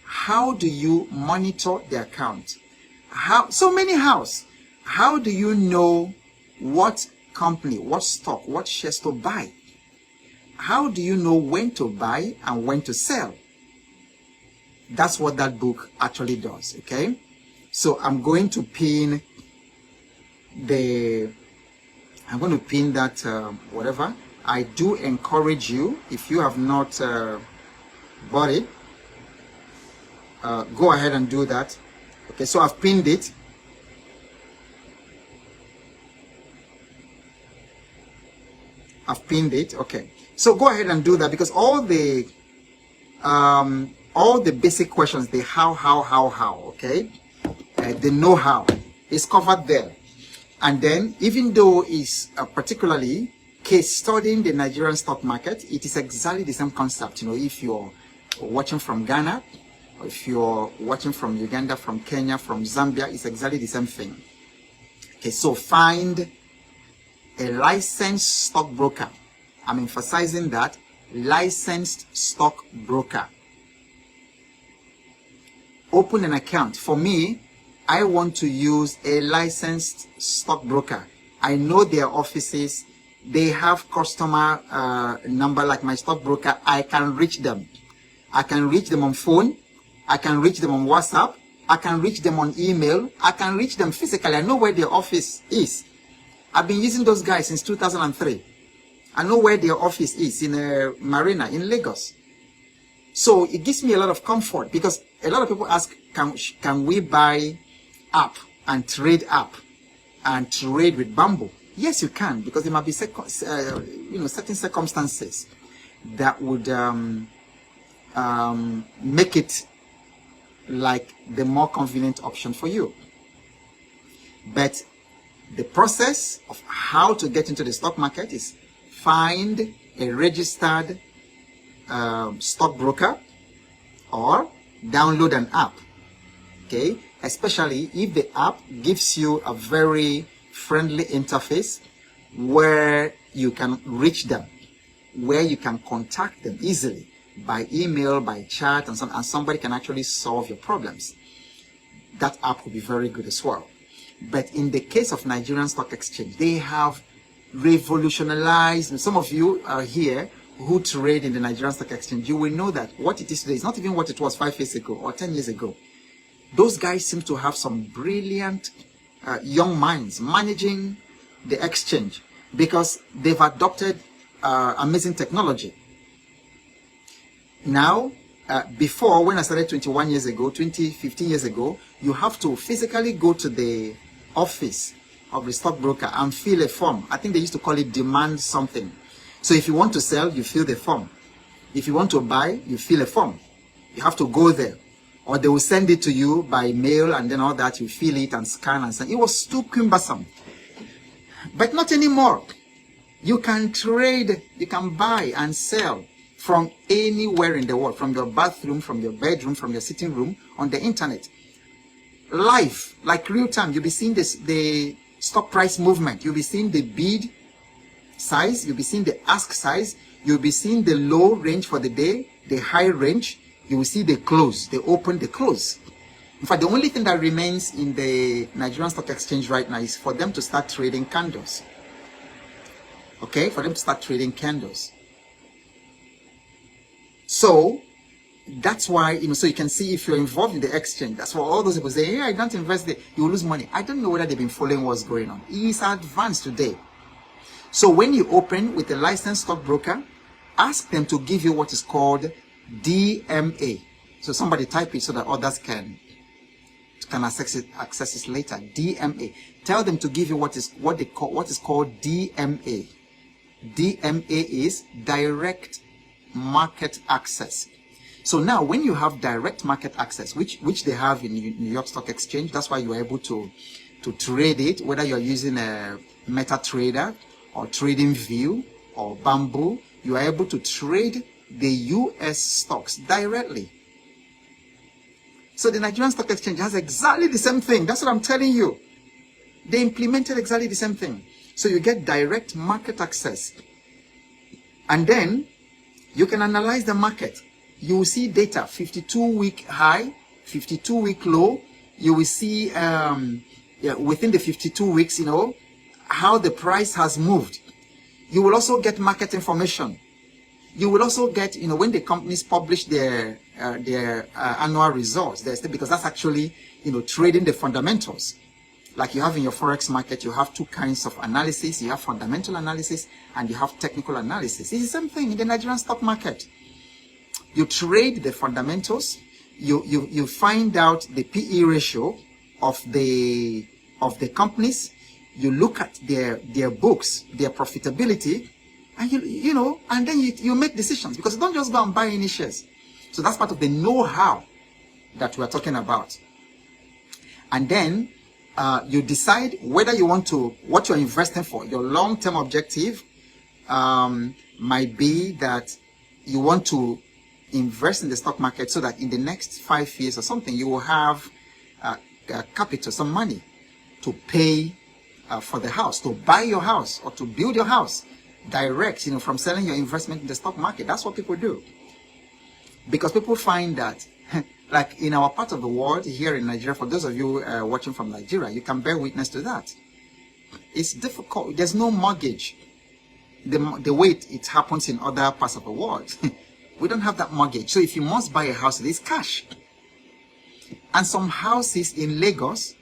Speaker 1: How do you monitor the account? So many hows. How do you know what company, what stock, what shares to buy? How do you know when to buy and when to sell? That's what that book actually does, okay? So I'm going to pin that, whatever. I do encourage you, if you have not bought it, go ahead and do that. Okay, so I've pinned it. Okay, so go ahead and do that, because all the basic questions, the how, okay, the know-how is covered there. And then, even though it's particularly case studying the Nigerian stock market, it is exactly the same concept. You know, if you're watching from Ghana, or if you're watching from Uganda, from Kenya, from Zambia, it's exactly the same thing. Okay, so find a licensed stockbroker. I'm emphasizing that, licensed stockbroker. Open an account. For me, I want to use a licensed stockbroker. I know their offices. They have customer number like my stockbroker. I can reach them. I can reach them on phone. I can reach them on WhatsApp. I can reach them on email. I can reach them physically. I know where their office is. I've been using those guys since 2003. I know where their office is in Marina in Lagos. So it gives me a lot of comfort, because a lot of people ask, can we buy app and trade with Bamboo? Yes, you can, because there might be certain circumstances that would make it like the more convenient option for you. But the process of how to get into the stock market is find a registered stockbroker or download an app. Okay, especially if the app gives you a very friendly interface where you can reach them, where you can contact them easily by email, by chat, and somebody can actually solve your problems. That app will be very good as well. But in the case of Nigerian Stock Exchange, they have revolutionized. And some of you are here who trade in the Nigerian Stock Exchange. You will know that what it is today is not even what it was 5 years ago or 10 years ago. Those guys seem to have some brilliant young minds managing the exchange, because they've adopted amazing technology. Now, before, when I started 15 years ago, you have to physically go to the office of the stockbroker and fill a form. I think they used to call it demand something. So if you want to sell, you fill the form. If you want to buy, you fill a form. You have to go there. Or they will send it to you by mail, and then all that, you fill it and scan and send. It was too cumbersome. But not anymore. You can trade, you can buy and sell from anywhere in the world, from your bathroom, from your bedroom, from your sitting room, on the internet. Live, like real time. You'll be seeing the stock price movement. You'll be seeing the bid size. You'll be seeing the ask size. You'll be seeing the low range for the day, the high range. You will see the close, the open, the close. In fact, the only thing that remains in the Nigerian Stock Exchange right now is for them to start trading candles. Okay, for them to start trading candles. So that's why, so you can see if you're involved in the exchange. That's why all those people say, hey, I don't invest there, you will lose money. I don't know whether they've been following what's going on. It's advanced today. So when you open with a licensed stockbroker, ask them to give you what is called DMA. So somebody type it so that others can access it later. DMA. Tell them to give you what is called DMA. DMA is direct market access. So now when you have direct market access, which they have in New York Stock Exchange, that's why you are able to trade it, whether you're using a MetaTrader or TradingView or Bamboo, you are able to trade the US stocks directly So the Nigerian Stock Exchange has exactly the same thing. That's what I'm telling you. They implemented exactly the same thing. So you get direct market access. And then you can analyze the market. You will see data, 52-week high, 52-week low. You will see within the 52 weeks, how the price has moved. You will also get market information. You will also get, when the companies publish their annual results, because that's actually, trading the fundamentals. Like you have in your Forex market, you have two kinds of analysis. You have fundamental analysis and you have technical analysis. It's the same thing in the Nigerian stock market. You trade the fundamentals. You find out the PE ratio of the companies. You look at their books, their profitability, and and then you make decisions, because you don't just go and buy any shares. So that's part of the know-how that we're talking about. And then you decide whether you want to, what you're investing for. Your long-term objective might be that you want to invest in the stock market so that in the next 5 years or something, you will have capital, some money to pay for the house, to buy your house or to build your house direct, from selling your investment in the stock market. That's what people do. Because people find that like in our part of the world here in Nigeria, for those of you watching from Nigeria, you can bear witness to that. It's difficult. There's no mortgage the way it happens in other parts of the world. We don't have that mortgage. So if you must buy a house, it is cash. And some houses in Lagos,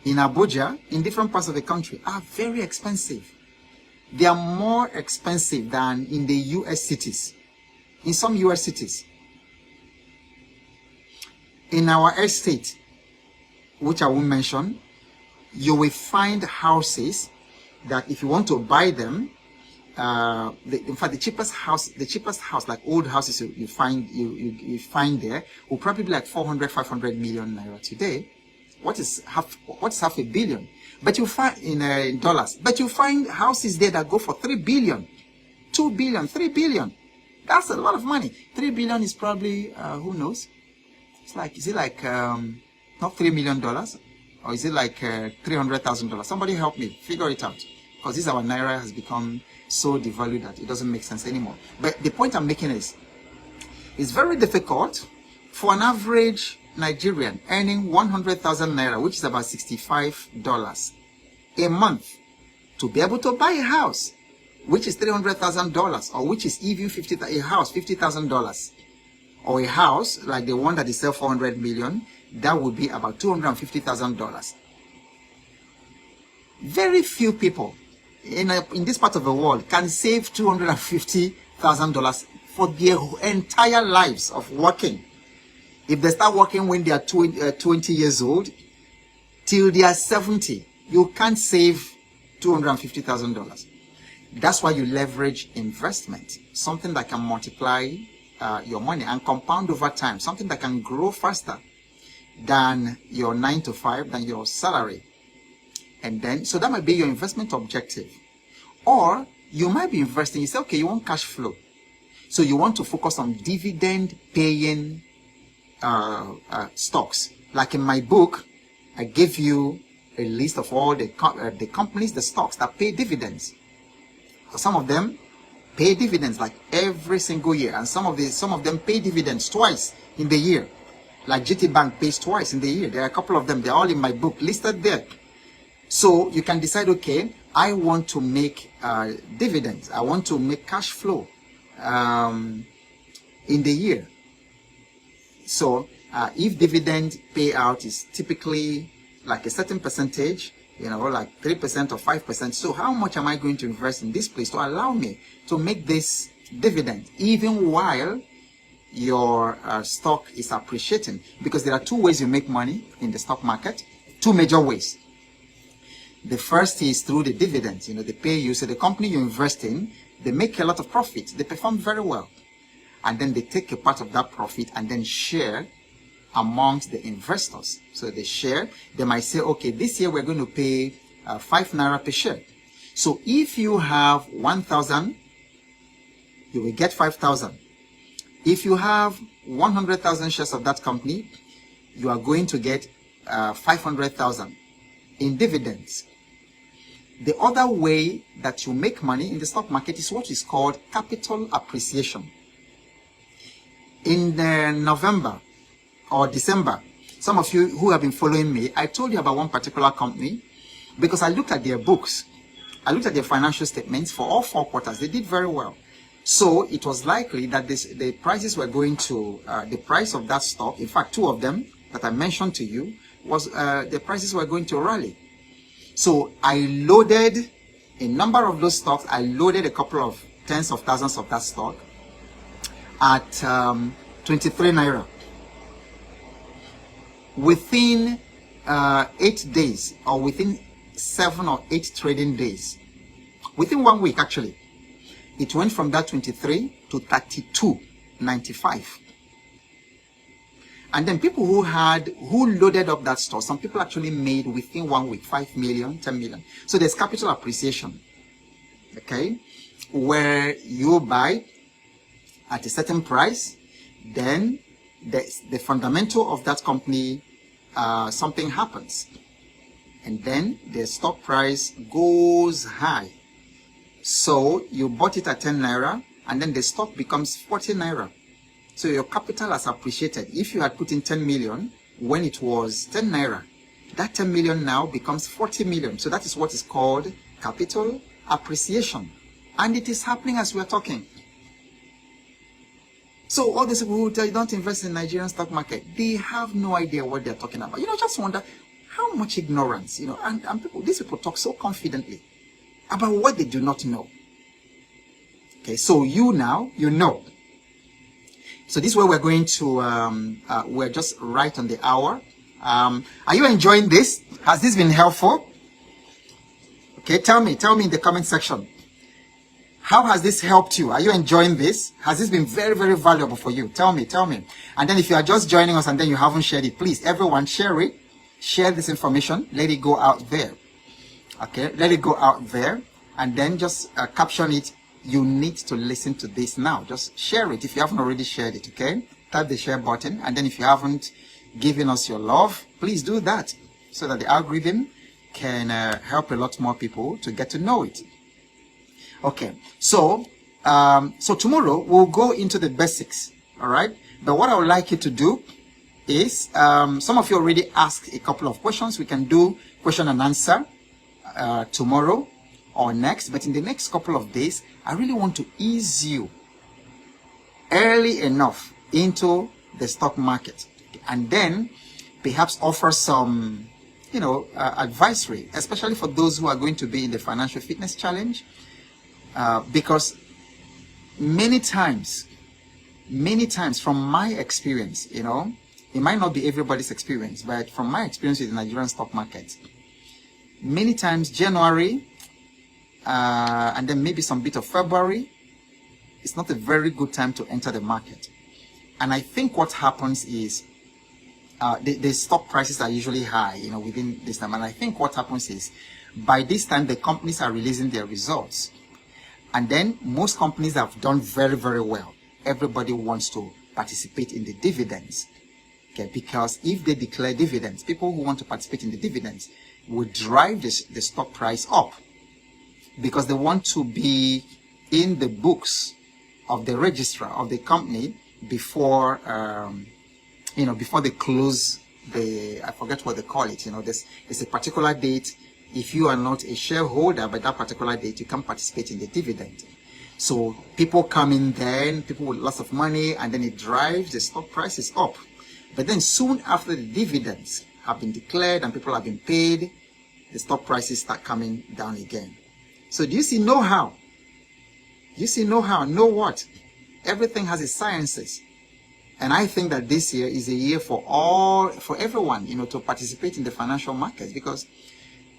Speaker 1: in Abuja, in different parts of the country are very expensive. They are more expensive than in the US cities. In some US cities. In our estate, which I won't mention, you will find houses that if you want to buy them, in fact, the cheapest house, like old houses you find there, will probably be like 400, 500 million naira today. What's half a billion? But you find in dollars. But you find houses there that go for 3 billion, 2 billion, 3 billion. That's a lot of money. 3 billion is probably who knows? Is it like not $3 million, or is it like $300,000? Somebody help me figure it out, because this our naira has become so devalued that it doesn't make sense anymore. But the point I'm making is, it's very difficult for an average Nigerian earning 100,000 naira, which is about $65 a month, to be able to buy a house, which is $300,000, or which is even $50,000. Or a house like the one that is sell 400 million, that would be about $250,000. Very few people in this part of the world can save $250,000 for their entire lives of working. If they start working when they are 20 years old, till they are 70, you can't save $250,000. That's why you leverage investment, something that can multiply your money and compound over time, something that can grow faster than your 9 to 5, than your salary. And then, so that might be your investment objective. Or you might be investing, you say, okay, you want cash flow. So you want to focus on dividend paying stocks. Like in my book, I gave you a list of all the companies, the stocks that pay dividends. Some of them pay dividends like every single year, and some of them pay dividends twice in the year. Like GT Bank pays twice in the year. There are a couple of them. They're all in my book listed there. So you can decide, okay, I want to make dividends. I want to make cash flow in the year. So if dividend payout is typically like a certain percentage, like 3% or 5%. So how much am I going to invest in this place to allow me to make this dividend, even while your stock is appreciating? Because there are two ways you make money in the stock market, two major ways. The first is through the dividends. They pay you. So the company you invest in, they make a lot of profit. They perform very well. And then they take a part of that profit and then share amongst the investors. So they share. They might say, okay, this year we're going to pay 5 naira per share. So if you have 1,000, you will get 5,000. If you have 100,000 shares of that company, you are going to get 500,000 in dividends. The other way that you make money in the stock market is what is called capital appreciation. In November or December, some of you who have been following me, I told you about one particular company because I looked at their books. I looked at their financial statements for all 4 quarters. They did very well. So it was likely that the prices were going to, the price of that stock, in fact, 2 of them that I mentioned to you, was the prices were going to rally. So I loaded a number of those stocks. I loaded a couple of tens of thousands of that stock at 23 naira. Within 8 days, or within 7 or 8 trading days, within 1 week actually, it went from that 23 to 32.95. And then people who loaded up that store, some people actually made within 1 week 5 million, 10 million. So there's capital appreciation, okay, where you buy at a certain price, then the fundamental of that company, something happens, and then the stock price goes high. So you bought it at 10 naira, and then the stock becomes 40 naira. So your capital has appreciated. If you had put in 10 million when it was 10 naira, that 10 million now becomes 40 million. So that is what is called capital appreciation. And it is happening as we are talking. So all these people who tell you don't invest in Nigerian stock market, they have no idea what they're talking about. Just wonder how much ignorance, and these people talk so confidently about what they do not know. Okay, so you now, know. So this is where we're going to, we're just right on the hour. Are you enjoying this? Has this been helpful? Okay, tell me in the comment section. How has this helped you? Are you enjoying this? Has this been very, very valuable for you? Tell me. And then if you are just joining us and then you haven't shared it, please, everyone share it. Share this information. Let it go out there. Okay, let it go out there. And then just caption it. You need to listen to this now. Just share it if you haven't already shared it, okay? Tap the share button. And then if you haven't given us your love, please do that so that the algorithm can help a lot more people to get to know it. Okay, so tomorrow we'll go into the basics, all right? But what I would like you to do is, some of you already asked a couple of questions. We can do question and answer tomorrow or next, but in the next couple of days, I really want to ease you early enough into the stock market, and then perhaps offer some, advisory, especially for those who are going to be in the financial fitness challenge, because many times from my experience, it might not be everybody's experience, but from my experience with the Nigerian stock market, many times January, and then maybe some bit of February, it's not a very good time to enter the market. And I think what happens is the stock prices are usually high, within this time. And I think what happens is by this time, the companies are releasing their results. And then most companies have done very, very well. Everybody wants to participate in the dividends. Okay, because if they declare dividends, people who want to participate in the dividends will drive the stock price up, because they want to be in the books of the registrar of the company before, before they close I forget what they call it. There's a particular date. If you are not a shareholder by that particular date, you can participate in the dividend. So people come in then, people with lots of money, and then it drives the stock prices up. But then soon after the dividends have been declared and people have been paid, the stock prices start coming down again. So do you see know-how? You see know-how, know what? Everything has its sciences. And I think that this year is a year for everyone, to participate in the financial markets, because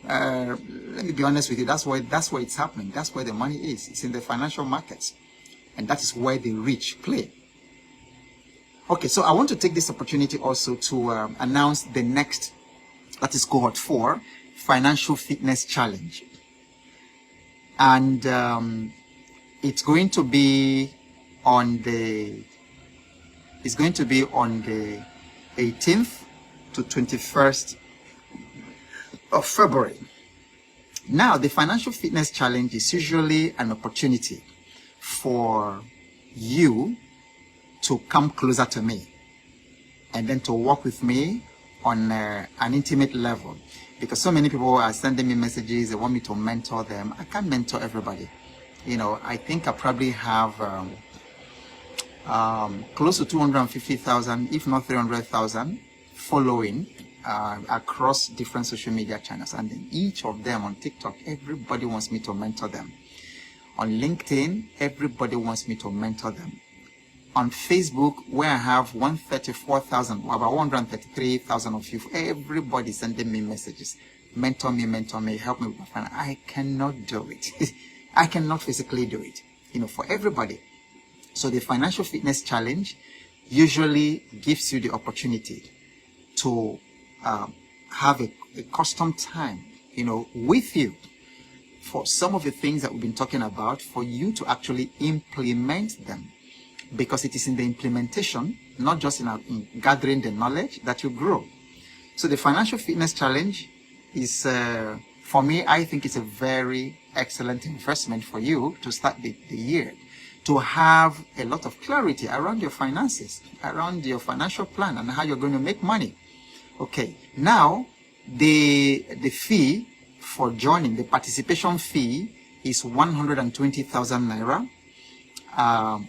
Speaker 1: let me be honest with you, that's where it's happening. That's where the money is. It's in the financial markets. And that is where the rich play. Okay, so I want to take this opportunity also to announce the next, that is cohort 4, Financial Fitness Challenge. And it's going to be on the 18th to 21st of February. Now, the Financial Fitness Challenge is usually an opportunity for you to come closer to me and then to work with me on an intimate level, because so many people are sending me messages, they want me to mentor them. I can't mentor everybody. You know, I think I probably have close to 250,000, if not 300,000 following across different social media channels, and in each of them on TikTok, everybody wants me to mentor them. On LinkedIn, everybody wants me to mentor them. On Facebook, where I have 134,000, about 133,000 of you, everybody sending me messages. Mentor me, help me with my finance. I cannot do it. I cannot physically do it, you know, for everybody. So the Financial Fitness Challenge usually gives you the opportunity to have a custom time, you know, with you for some of the things that we've been talking about, for you to actually implement them. Because it is in the implementation, not just in gathering the knowledge, that you grow. So the Financial Fitness Challenge is, for me, I think it's a very excellent investment for you to start the year, to have a lot of clarity around your finances, around your financial plan, and how you're going to make money. Okay, now the fee for joining, the participation fee, is 120,000 naira.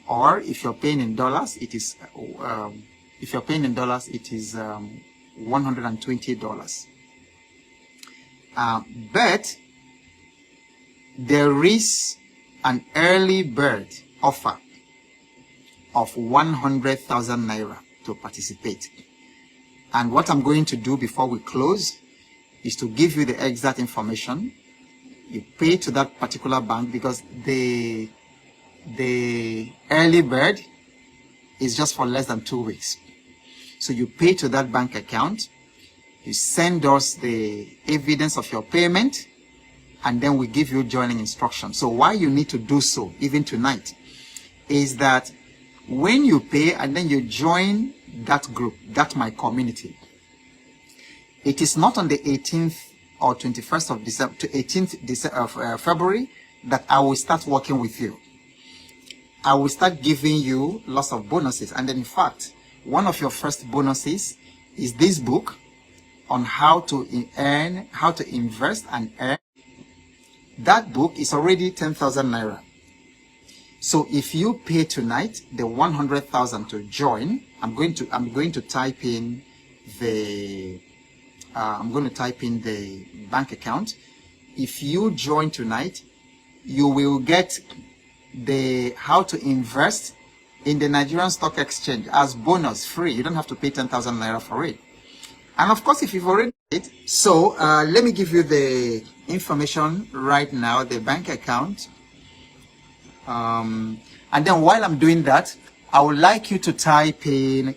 Speaker 1: Or if you're paying in dollars, it is $120. But there is an early bird offer of 100,000 naira to participate. And what I'm going to do before we close is to give you the exact information. You pay to that particular bank, because the early bird is just for less than 2 weeks. So you pay to that bank account, you send us the evidence of your payment, and then we give you joining instructions. So why you need to do so, even tonight, is that when you pay and then you join that group, that my community, it is not on the 18th or 21st of December to 18th of February that I will start working with you. I will start giving you lots of bonuses. And then, in fact, one of your first bonuses is this book on how to earn, how to invest and earn. That book is already 10,000 naira. So if you pay tonight the 100,000 to join, I'm going to type in the bank account. If you join tonight, you will get the how to invest in the Nigerian Stock Exchange as bonus, free. You don't have to pay 10,000 naira for it. And of course, if you've already paid, so let me give you the information right now, the bank account. And then while I'm doing that, I would like you to type in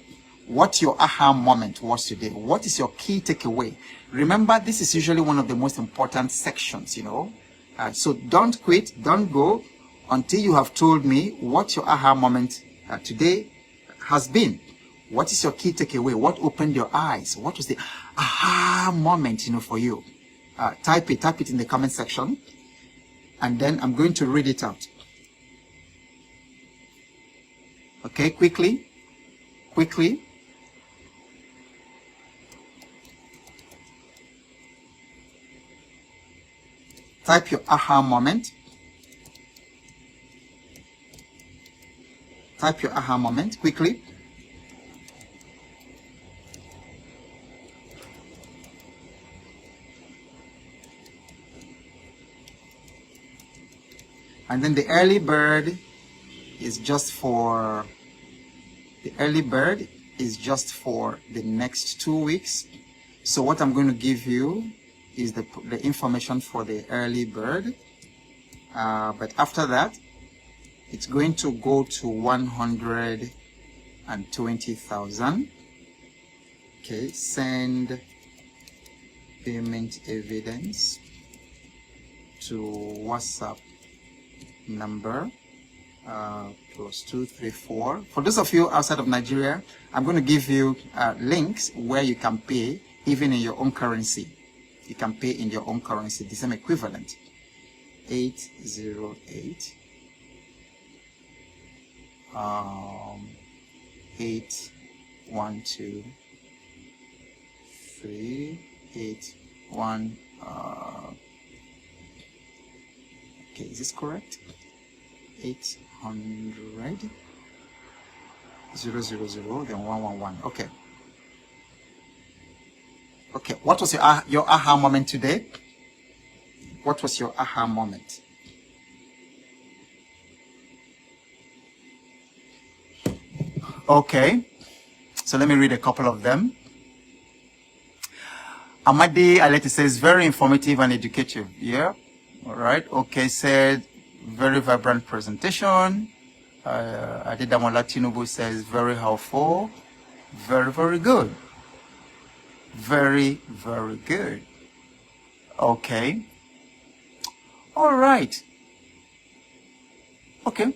Speaker 1: what your aha moment was today. What is your key takeaway? Remember, this is usually one of the most important sections, you know. So don't quit, don't go until you have told me what your aha moment today has been. What is your key takeaway? What opened your eyes? What was the aha moment, you know, for you? Type it in the comment section, and then I'm going to read it out. Okay, quickly. Type your aha moment. Type your aha moment quickly. And then the early bird is just for the next 2 weeks. So what I'm going to give you is the information for the early bird. But after that, it's going to go to 120,000. Okay, send payment evidence to WhatsApp number plus 234. For those of you outside of Nigeria, I'm going to give you links where you can pay even in your own currency. You can pay in your own currency, the same equivalent. 808 812 381 okay, is this correct? 800 000 then 111. Okay. Okay, what was your aha moment today? What was your aha moment? Okay, so let me read a couple of them. Amadi Aleti says, very informative and educative. Yeah, all right. Okay, said, very vibrant presentation. Adedamola Tinubu says, very helpful. Very, very good. Very, very good. Okay. All right. Okay.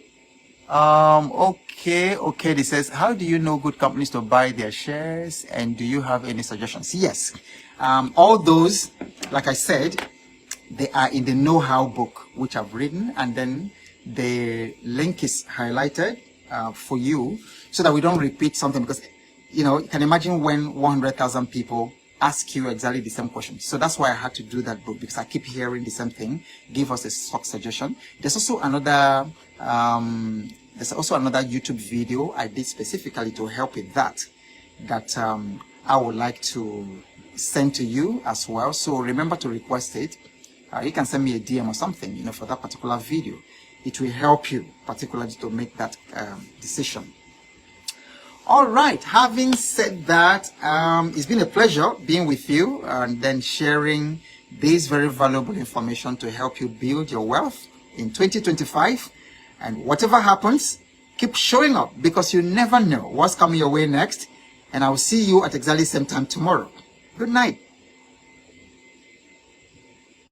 Speaker 1: Okay. This says, how do you know good companies to buy their shares? And do you have any suggestions? Yes. All those, like I said, they are in the know-how book, which I've written, and then the link is highlighted for you so that we don't repeat something, because, you know, you can imagine when 100,000 people ask you exactly the same question. So that's why I had to do that book, because I keep hearing the same thing. Give us a stock suggestion. There's also another YouTube video I did specifically to help with that I would like to send to you as well. So remember to request it. You can send me a DM or something, you know, for that particular video. It will help you particularly to make that decision. All right, having said that, it's been a pleasure being with you and then sharing this very valuable information to help you build your wealth in 2025. And whatever happens, keep showing up, because you never know what's coming your way next. And I will see you at exactly the same time tomorrow. Good night.